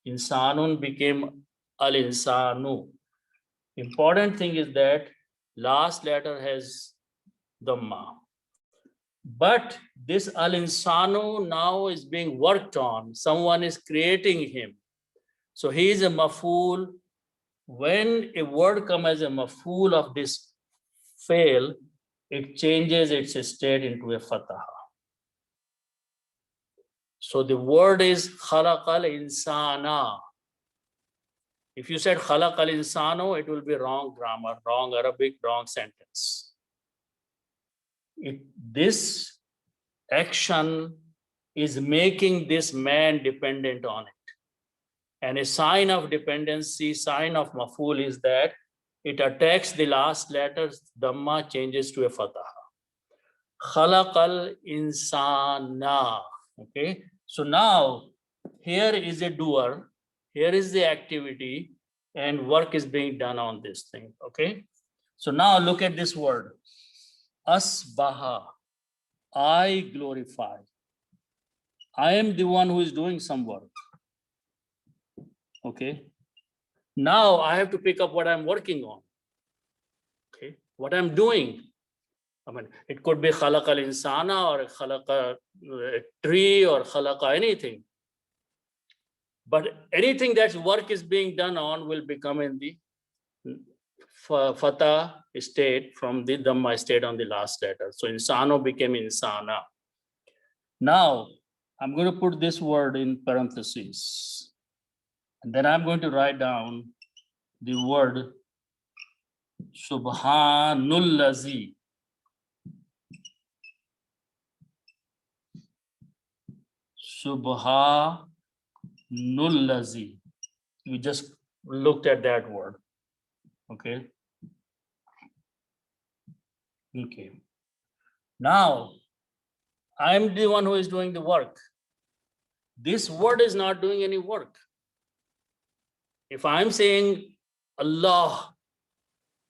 Insanun became al-insanu. Important thing is that last letter has dhamma. But this al-insanu now is being worked on. Someone is creating him. So he is a maf'ul. When a word comes as a maf'ul of this fail, it changes its state into a fataha. So the word is khalaqal insana. If you said khalaqal insano, it will be wrong grammar, wrong Arabic, wrong sentence. This action is making this man dependent on it. And a sign of dependency, sign of maf'ul is that it attacks the last letters, dhamma changes to a fataha. Khalaqal insana. Okay. So now here is a doer, here is the activity, and work is being done on this thing. Okay. So now look at this word. Asbaha. I glorify. I am the one who is doing some work. Okay. Now I have to pick up what I'm working on. Okay. What I'm doing. I mean, it could be khalaqal insana or khalaqa a tree or khalaqa anything. But anything that's work is being done on will become in the fatah state from the dhamma state on the last letter. So insano became insana. Now I'm going to put this word in parentheses. And then I'm going to write down the word subhanallazi. Subhanallazi. You just looked at that word. Okay. Okay. Now, I'm the one who is doing the work. This word is not doing any work. If I'm saying Allah,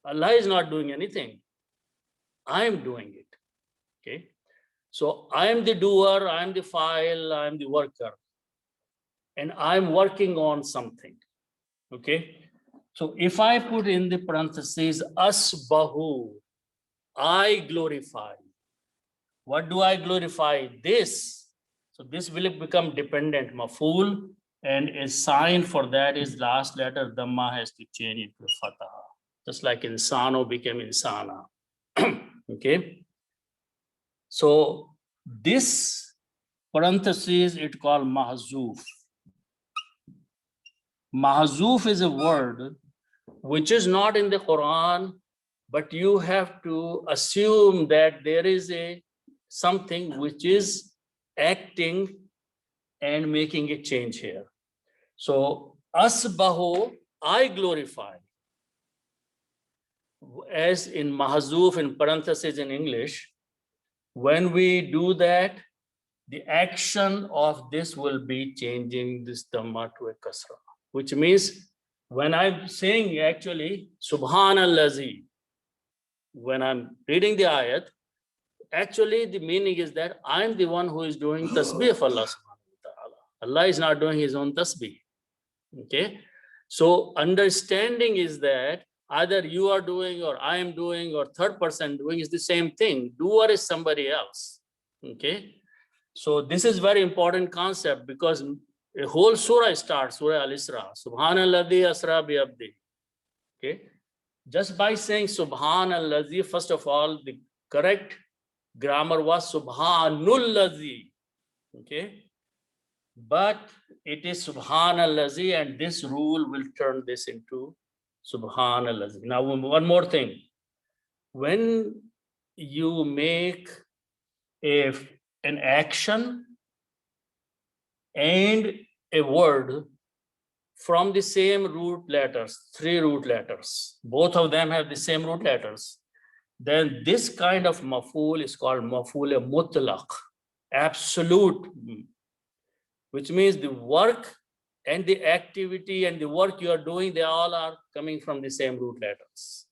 Allah is not doing anything. I'm doing it. Okay. So I am the doer, I am the file, I am the worker. And I'm working on something. Okay. So if I put in the parentheses asbahu, I glorify. What do I glorify? This. So this will become dependent maf'ul, and a sign for that is last letter dhamma has to change into fatah. Just like insano became insana. Okay. So this parenthesis it called mahzuf. Mahzuf is a word which is not in the Quran, but you have to assume that there is something which is acting and making a change here. So asbahu, I glorify. As in mahzuf in parentheses in English, when we do that, the action of this will be changing this dhamma to a kasra, which means when I'm saying actually subhanallazi, when I'm reading the ayat, actually the meaning is that I'm the one who is doing tasbih of Allah subhanahu wa ta'ala. Allah is not doing his own tasbih. Okay. So understanding is that either you are doing or I am doing or third person doing is the same thing. Doer is somebody else. Okay. So this is very important concept because a whole surah starts, Surah Al-Isra, Subhanalladhi asra bi abdi. Okay. Just by saying Subhanalladhi, first of all, the correct grammar was Subhanullazi. Okay. But it is Subhanallazi, and this rule will turn this into Subhanallazi. Now, one more thing. When you make an action and a word from the same root letters, 3 root letters, both of them have the same root letters, then this kind of maf'ul is called maf'ul mutlaq. absolute, which means the work and the activity and the work you are doing, they all are coming from the same root letters.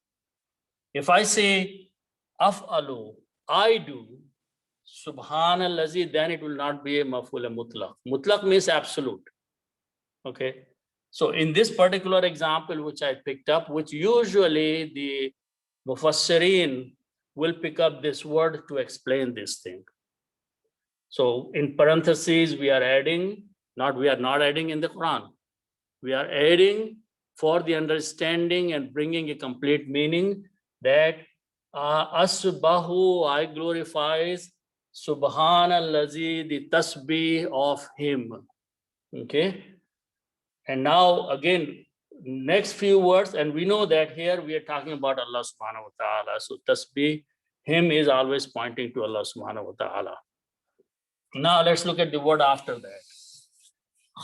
If I say af'alu, I do, subhanallazi, then it will not be a maf'ul mutlaq. Mutlaq means absolute. Okay. So in this particular example, which I picked up, which usually the mufassirin will pick up this word to explain this thing. So in parentheses, we are adding, we are not adding in the Quran. We are adding for the understanding and bringing a complete meaning that asbahu, I glorifies subhanallazi, the tasbih of him. Okay. And now again, next few words, and we know that here we are talking about Allah subhanahu wa ta'ala. So tasbih, him is always pointing to Allah subhanahu wa ta'ala. Now let's look at the word after that.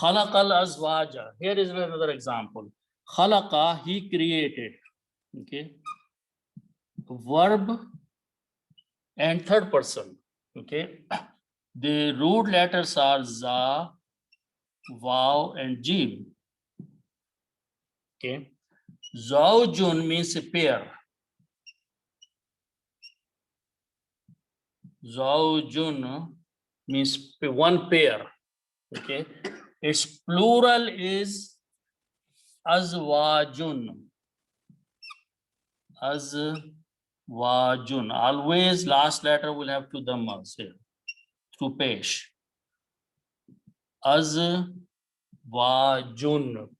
Khalaqal azwaja. Here is another example. Khalaqa, he created. Okay. Verb and third person. Okay. The root letters are za, waw, and jim. Okay. Zawjun means a pair. Zawjun means one pair. Okay. Its plural is azwajun. Azwajun. Always last letter will have two dhammas here through pesh. Azwajun,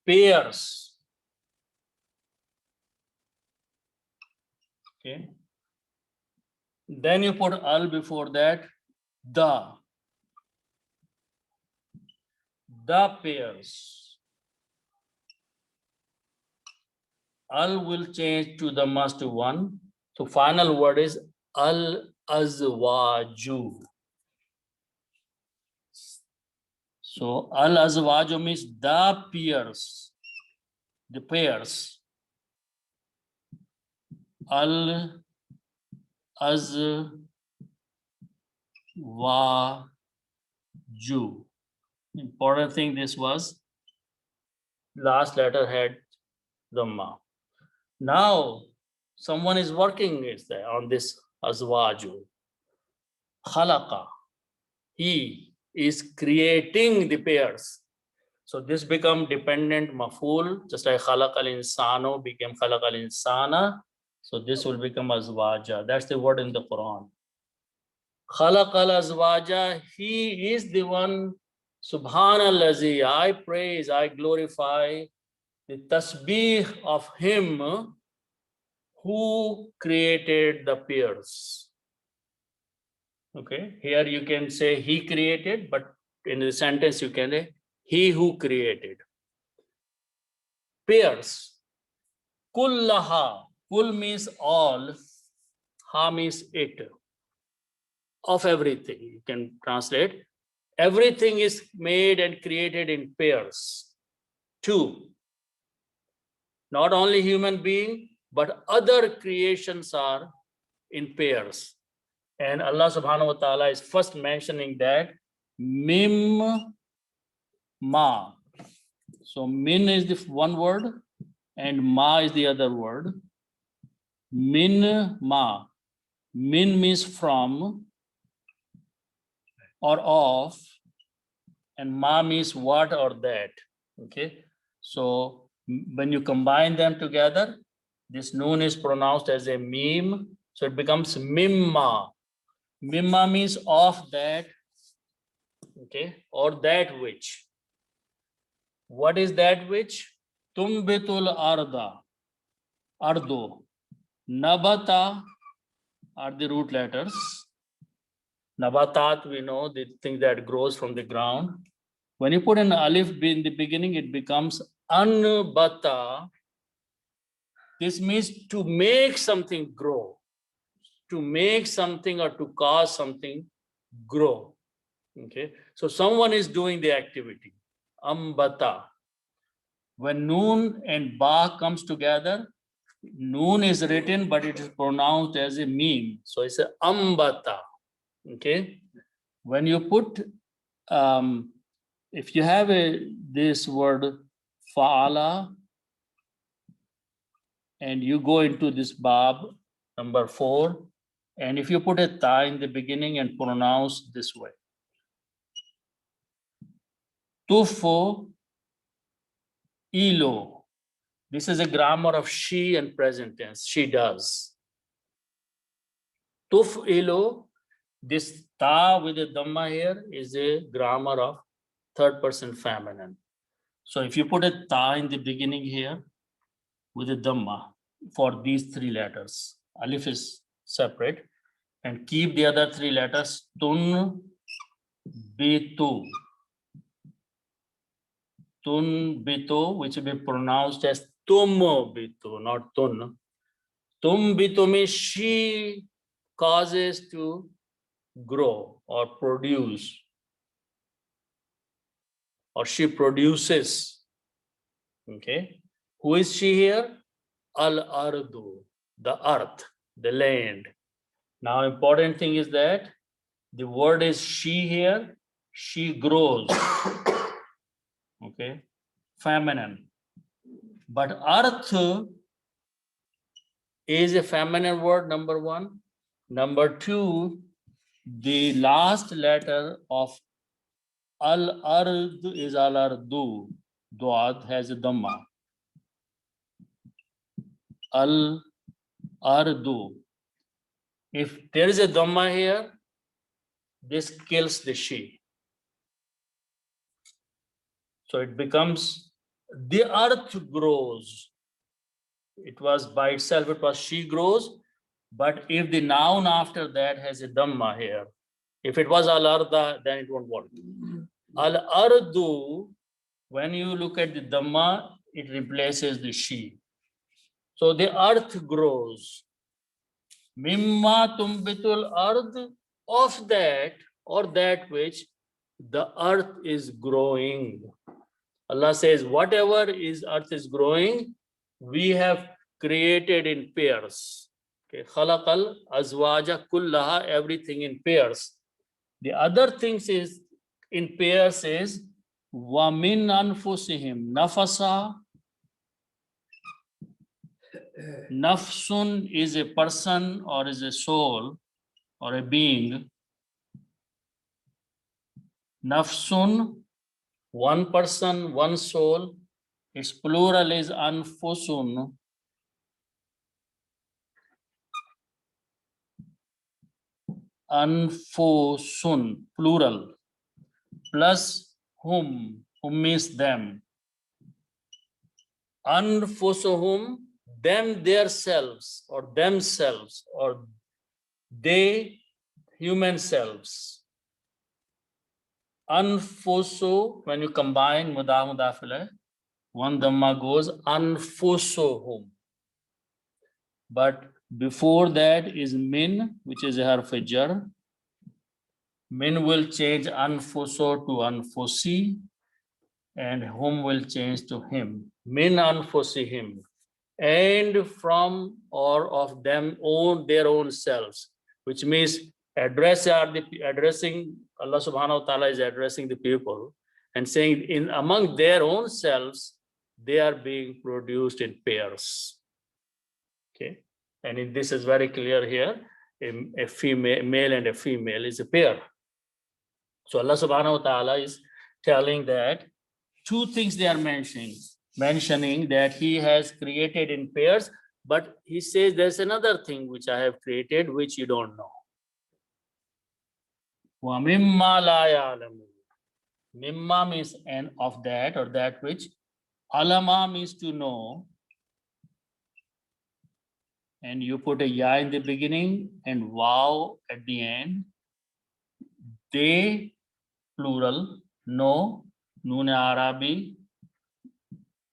pairs. Okay. Then you put al before that, the pairs. Al will change to the must one. So final word is al azwaju. So al azwaju means the pairs. The pairs. Al azwaju. Important thing, this was last letter had dhamma. Now someone is working on this azwaju. Khalaqa, he is creating the pairs. So this become dependent maf'ul, just like khalaqal insano became khalaqal insana. So this will become azwaja. That's the word in the Quran. Khalaqal azwaja, he is the one. Subhanallazi, I praise, I glorify the tasbih of him who created the pairs. Okay, here you can say he created, but in the sentence you can say he who created. Pairs. Kullaha. Kul means all. Ha means it. Of everything. You can translate. Everything is made and created in pairs. Two. Not only human being, but other creations are in pairs. And Allah subhanahu wa ta'ala is first mentioning that mim ma. So min is the one word and ma is the other word. Min ma. Min means from or of, and ma means what or that. Okay. So when you combine them together, this noon is pronounced as a mim. So it becomes mimma. Mimma means of that. Okay. Or that which. What is that which? Tumbitul arda. Ardo. Nabata are the root letters. Nabatat, we know the thing that grows from the ground. When you put an alif in the beginning, it becomes anbata. This means to make something grow, to make something or to cause something grow. Okay, so someone is doing the activity. Ambata. When noon and ba comes together, noon is written, but it is pronounced as a meme. So it's a ambata. Okay. when you put, if you have this word fa'ala, and you go into this bab number 4, and if you put a ta in the beginning and pronounce this way, tufo ilo. This is a grammar of she and present tense. She does. Tuf ilo. This ta with a dhamma here is a grammar of third person feminine. So if you put a ta in the beginning here with a dhamma for these 3 letters, alif is separate, and keep the other 3 letters, tun bitu. Tun bitu, which will be pronounced as tum bitu, not tun. Tum bitu means she causes to grow or produce, or she produces. Okay, who is she here? Al ardu, the earth, the land. Now, important thing is that the word is she here. She grows. Okay, feminine. But earth is a feminine word, number 1. Number 2, the last letter of al ard is al ardu. Duad has a dhamma. Al ardu. If there is a dhamma here, this kills the she. So it becomes the earth grows. It was by itself, it was she grows. But if the noun after that has a dhamma here, if it was al arda, then it won't work. Al ardu, when you look at the dhamma, it replaces the she. So the earth grows. Mimma tumbitul ard, of that or that which the earth is growing. Allah says, whatever is earth is growing, we have created in pairs. Okay, khalaqal azwaja kullaha, everything in pairs. The other things is in pairs is wa min anfusihim nafasa. Nafsun is a person or is a soul or a being. Nafsun, one person, one soul. Its plural is anfusun. Anfusun, plural. Plus whom means them. Anfusuhum, them themselves or they human selves. Anfusu, when you combine mudaf mudafile, one dhamma goes anfusuhum. But before that is min, which is a harf jar. Min will change anfuso to anfusi, and hum will change to him. Min anfusihim. And from or of them own their own selves, which means addressing Allah subhanahu wa ta'ala is addressing the people and saying in among their own selves, they are being produced in pairs. Okay, and this is very clear here. A female, male and a female is a pair. So Allah subhanahu wa ta'ala is telling that 2 things they are mentioning that he has created in pairs, but he says there's another thing which I have created which you don't know. Wa mimma la ya'lamun. Mimma means and of that or that which. Alama means to know. And you put a ya in the beginning and wow at the end. They, plural, know, noon Arabi.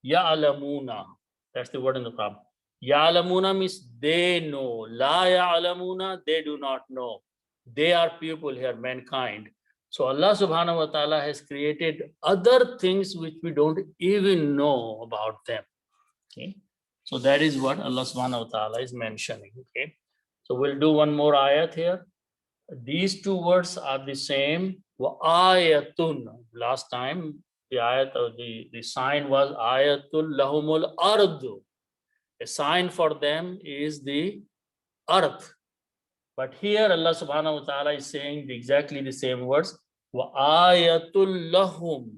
Ya'lamuna, that's the word in the Quran. Ya'lamuna means they know. La ya'lamuna, they do not know. They are people here, mankind. So Allah subhanahu wa ta'ala has created other things which we don't even know about them. Okay, so that is what Allah subhanahu wa ta'ala is mentioning. Okay, so we'll do one more ayat here. These two words are the same. Ayatun. Last time the ayat or the sign was ayatul lahumul ardu. A sign for them is the earth. But here Allah subhanahu wa ta'ala is saying exactly the same words. Ayatul lahum.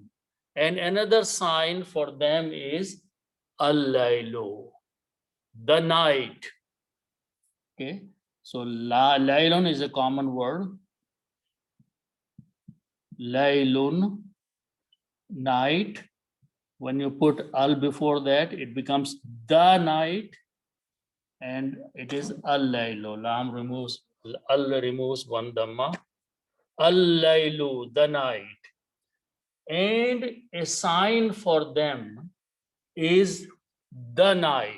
And another sign for them is al-laylu, the night. Okay. So laylun is a common word. Laylun, night. When you put al before that, it becomes the night, and it is al-laylu. Lam removes, al removes one dhamma. Al-laylu, the night. And a sign for them is the night.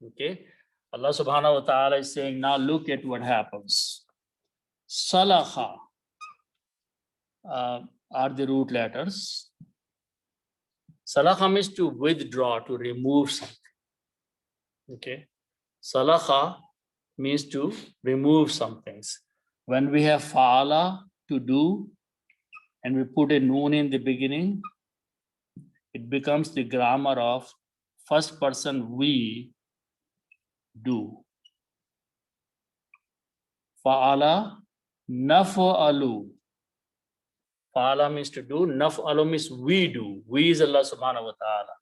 Okay. Allah subhanahu wa ta'ala is saying, now look at what happens. Salaha are the root letters. Salaha means to withdraw, to remove something. Okay. Salaha means to remove some things. When we have fa'ala, to do, and we put a noon in the beginning, it becomes the grammar of first person we do. Fa'ala, naf'alu. Fa'ala means to do, naf'alu means we do. We is Allah subhanahu wa ta'ala.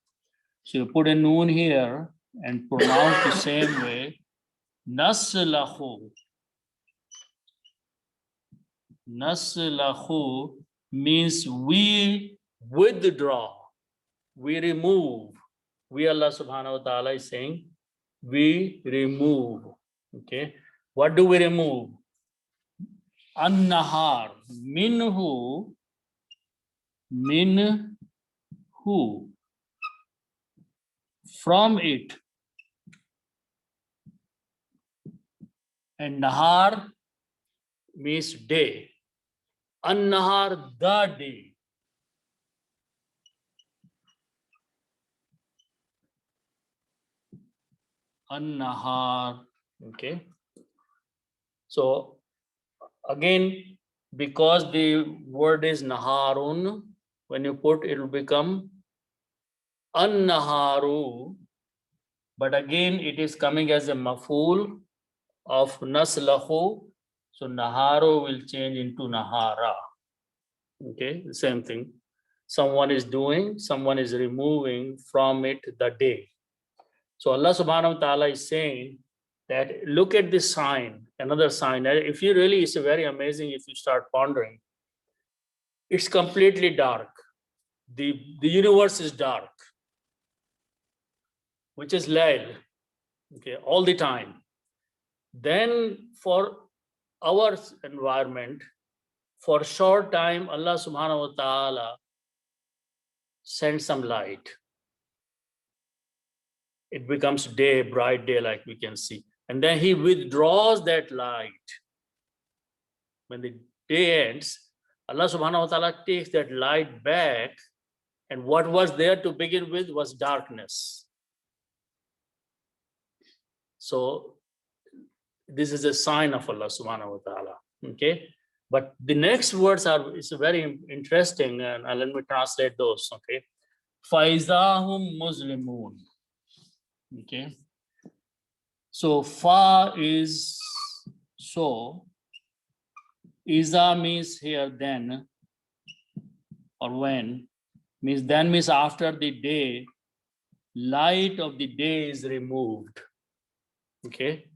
So you put a noon here and pronounce the same way. Naslahu. Naslahu means we withdraw, we remove. We, Allah subhanahu wa ta'ala is saying, we remove. Okay. What do we remove? An-nahar, minhu, from it. And nahar means day. An-nahar, the day. An-nahar. Okay. So again, because the word is naharun, when you put it will become an-naharu. But again, it is coming as a maf'ul of naslahu. So naharu will change into nahara. Okay, the same thing. Someone is doing, someone is removing from it the day. So Allah subhanahu wa ta'ala is saying that look at this sign, another sign. If you really, it's very amazing if you start pondering. It's completely dark. The universe is dark, which is layl, okay, all the time. Then for our environment, for a short time, Allah subhanahu wa ta'ala sends some light. It becomes day, bright day, like we can see. And then he withdraws that light. When the day ends, Allah subhanahu wa ta'ala takes that light back, and what was there to begin with was darkness. So this is a sign of Allah subhanahu wa ta'ala. Okay. But the next words are is very interesting, and let me translate those. Okay. Faizahum muslimun. Okay. So fa is so. Iza means here then, or when, means then means after the day, light of the day is removed. Okay.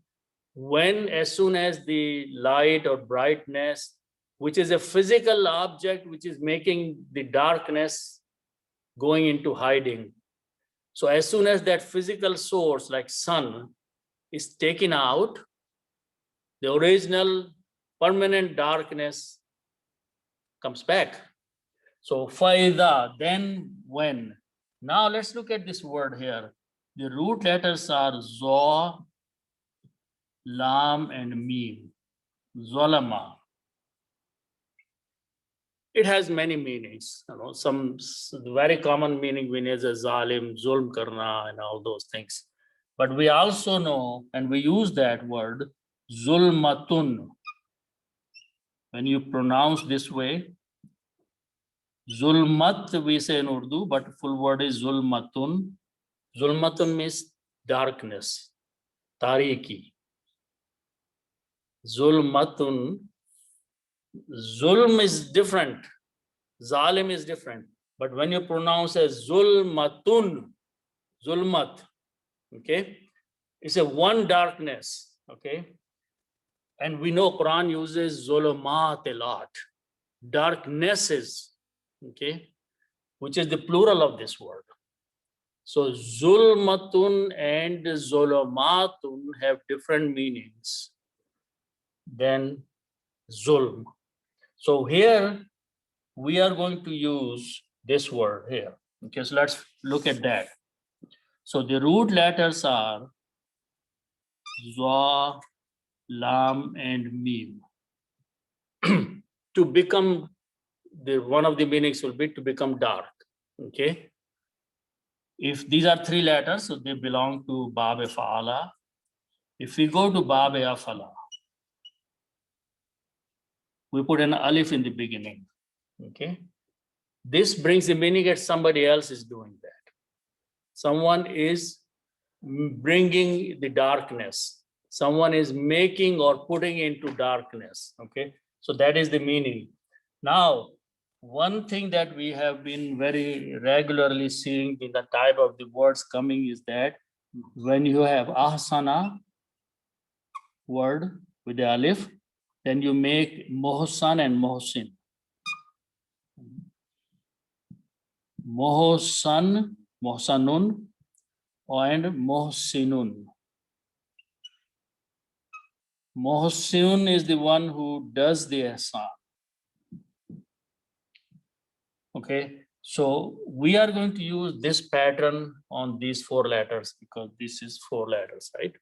When, as soon as the light or brightness, which is a physical object which is making the darkness going into hiding. So as soon as that physical source like sun is taken out, the original permanent darkness comes back. So faida, then when. Now let's look at this word here. The root letters are zo, lam, and mim. Zolama. It has many meanings. You know, some very common meaning we know is zalim, zulm karna, and all those things. But we also know, and we use that word, zulmatun. When you pronounce this way, Zulmat we say in Urdu, but full word is Zulmatun. Zulmatun means darkness, tariki. Zulmatun, Zulm is different, Zalim is different. But when you pronounce as Zulmatun, Zulmat, okay, it's a one darkness, okay. And we know Quran uses Zulumat a lot, darknesses, okay, which is the plural of this word. So Zulmatun and Zulumatun have different meanings than Zulm. So here we are going to use this word here. Okay, so let's look at that. So the root letters are Za, Lam, and Mim. To become, one of the meanings will be to become dark. Okay. If these are three letters, so they belong to Bab Fa'ala. If we go to Bab Afala, we put an alif in the beginning. Okay. This brings the meaning that somebody else is doing that. Someone is bringing the darkness. Someone is making or putting into darkness. Okay. So that is the meaning. Now, one thing that we have been very regularly seeing in the type of the words coming is that when you have ahsana word with the alif, then you make mohsan and mohsin. Mohsan, mohsanun, and mohsinun. Mohsin is the one who does the ihsan. Okay, so we are going to use this pattern on these four letters because this is four letters, right?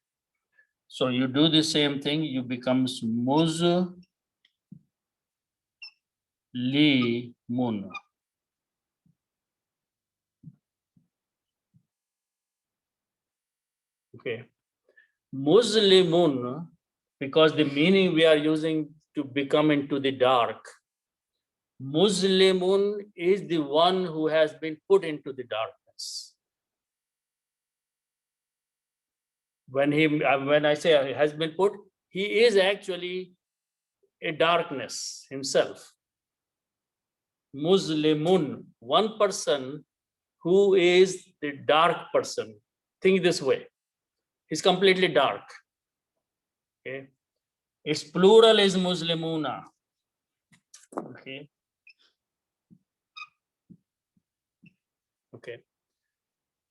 So you do the same thing, you becomes Muzlimun. Okay, Muslimun, because the meaning we are using to become into the dark. Muslimun is the one who has been put into the darkness. When I say has been put, he is actually a darkness himself. Muslimun, one person who is the dark person. Think this way. He's completely dark. Okay. Its plural is Muslimuna. Okay. Okay.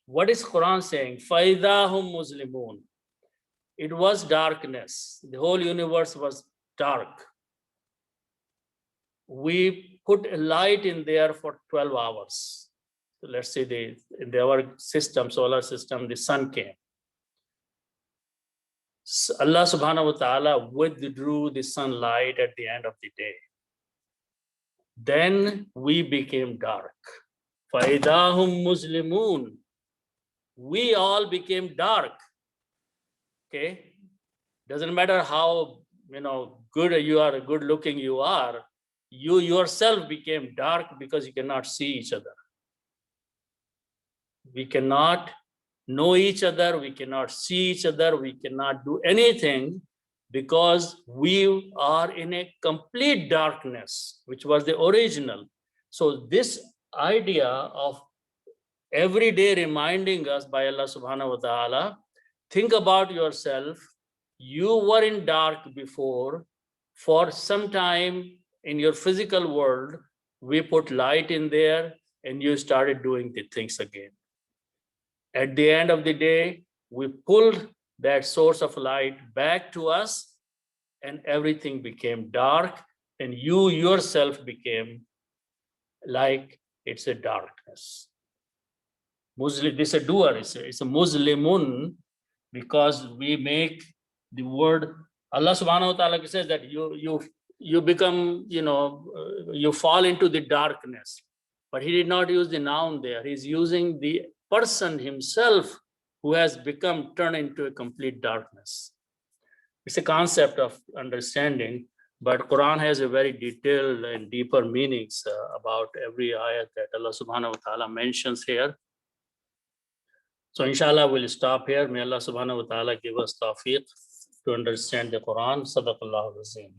What is Quran saying? Faidahum Muslimun. It was darkness. The whole universe was dark. We put a light in there for 12 hours. So let's say in our system, solar system, the sun came. Allah subhanahu wa ta'ala withdrew the sunlight at the end of the day. Then we became dark. Faidahum Muslimun. We all became dark. Okay. Doesn't matter how good you are, good looking you are, you yourself became dark because you cannot see each other. We cannot know each other, we cannot see each other, we cannot do anything because we are in a complete darkness, which was the original. So this idea of every day reminding us by Allah subhanahu wa ta'ala, think about yourself. You were in dark before. For some time in your physical world, we put light in there and you started doing the things again. At the end of the day, we pulled that source of light back to us and everything became dark and you yourself became like it's a darkness. Muslim, this is a doer, it's a Muslimun, because we make the word, Allah subhanahu wa ta'ala says that you become, you fall into the darkness. But he did not use the noun there. He's using the person himself who has turned into a complete darkness. It's a concept of understanding But Quran has a very detailed and deeper meanings about every ayat that Allah subhanahu wa ta'ala mentions here. So inshallah, we'll stop here. May Allah subhanahu wa ta'ala give us tawfiq to understand the Quran. Sadaqallahu al-Azim.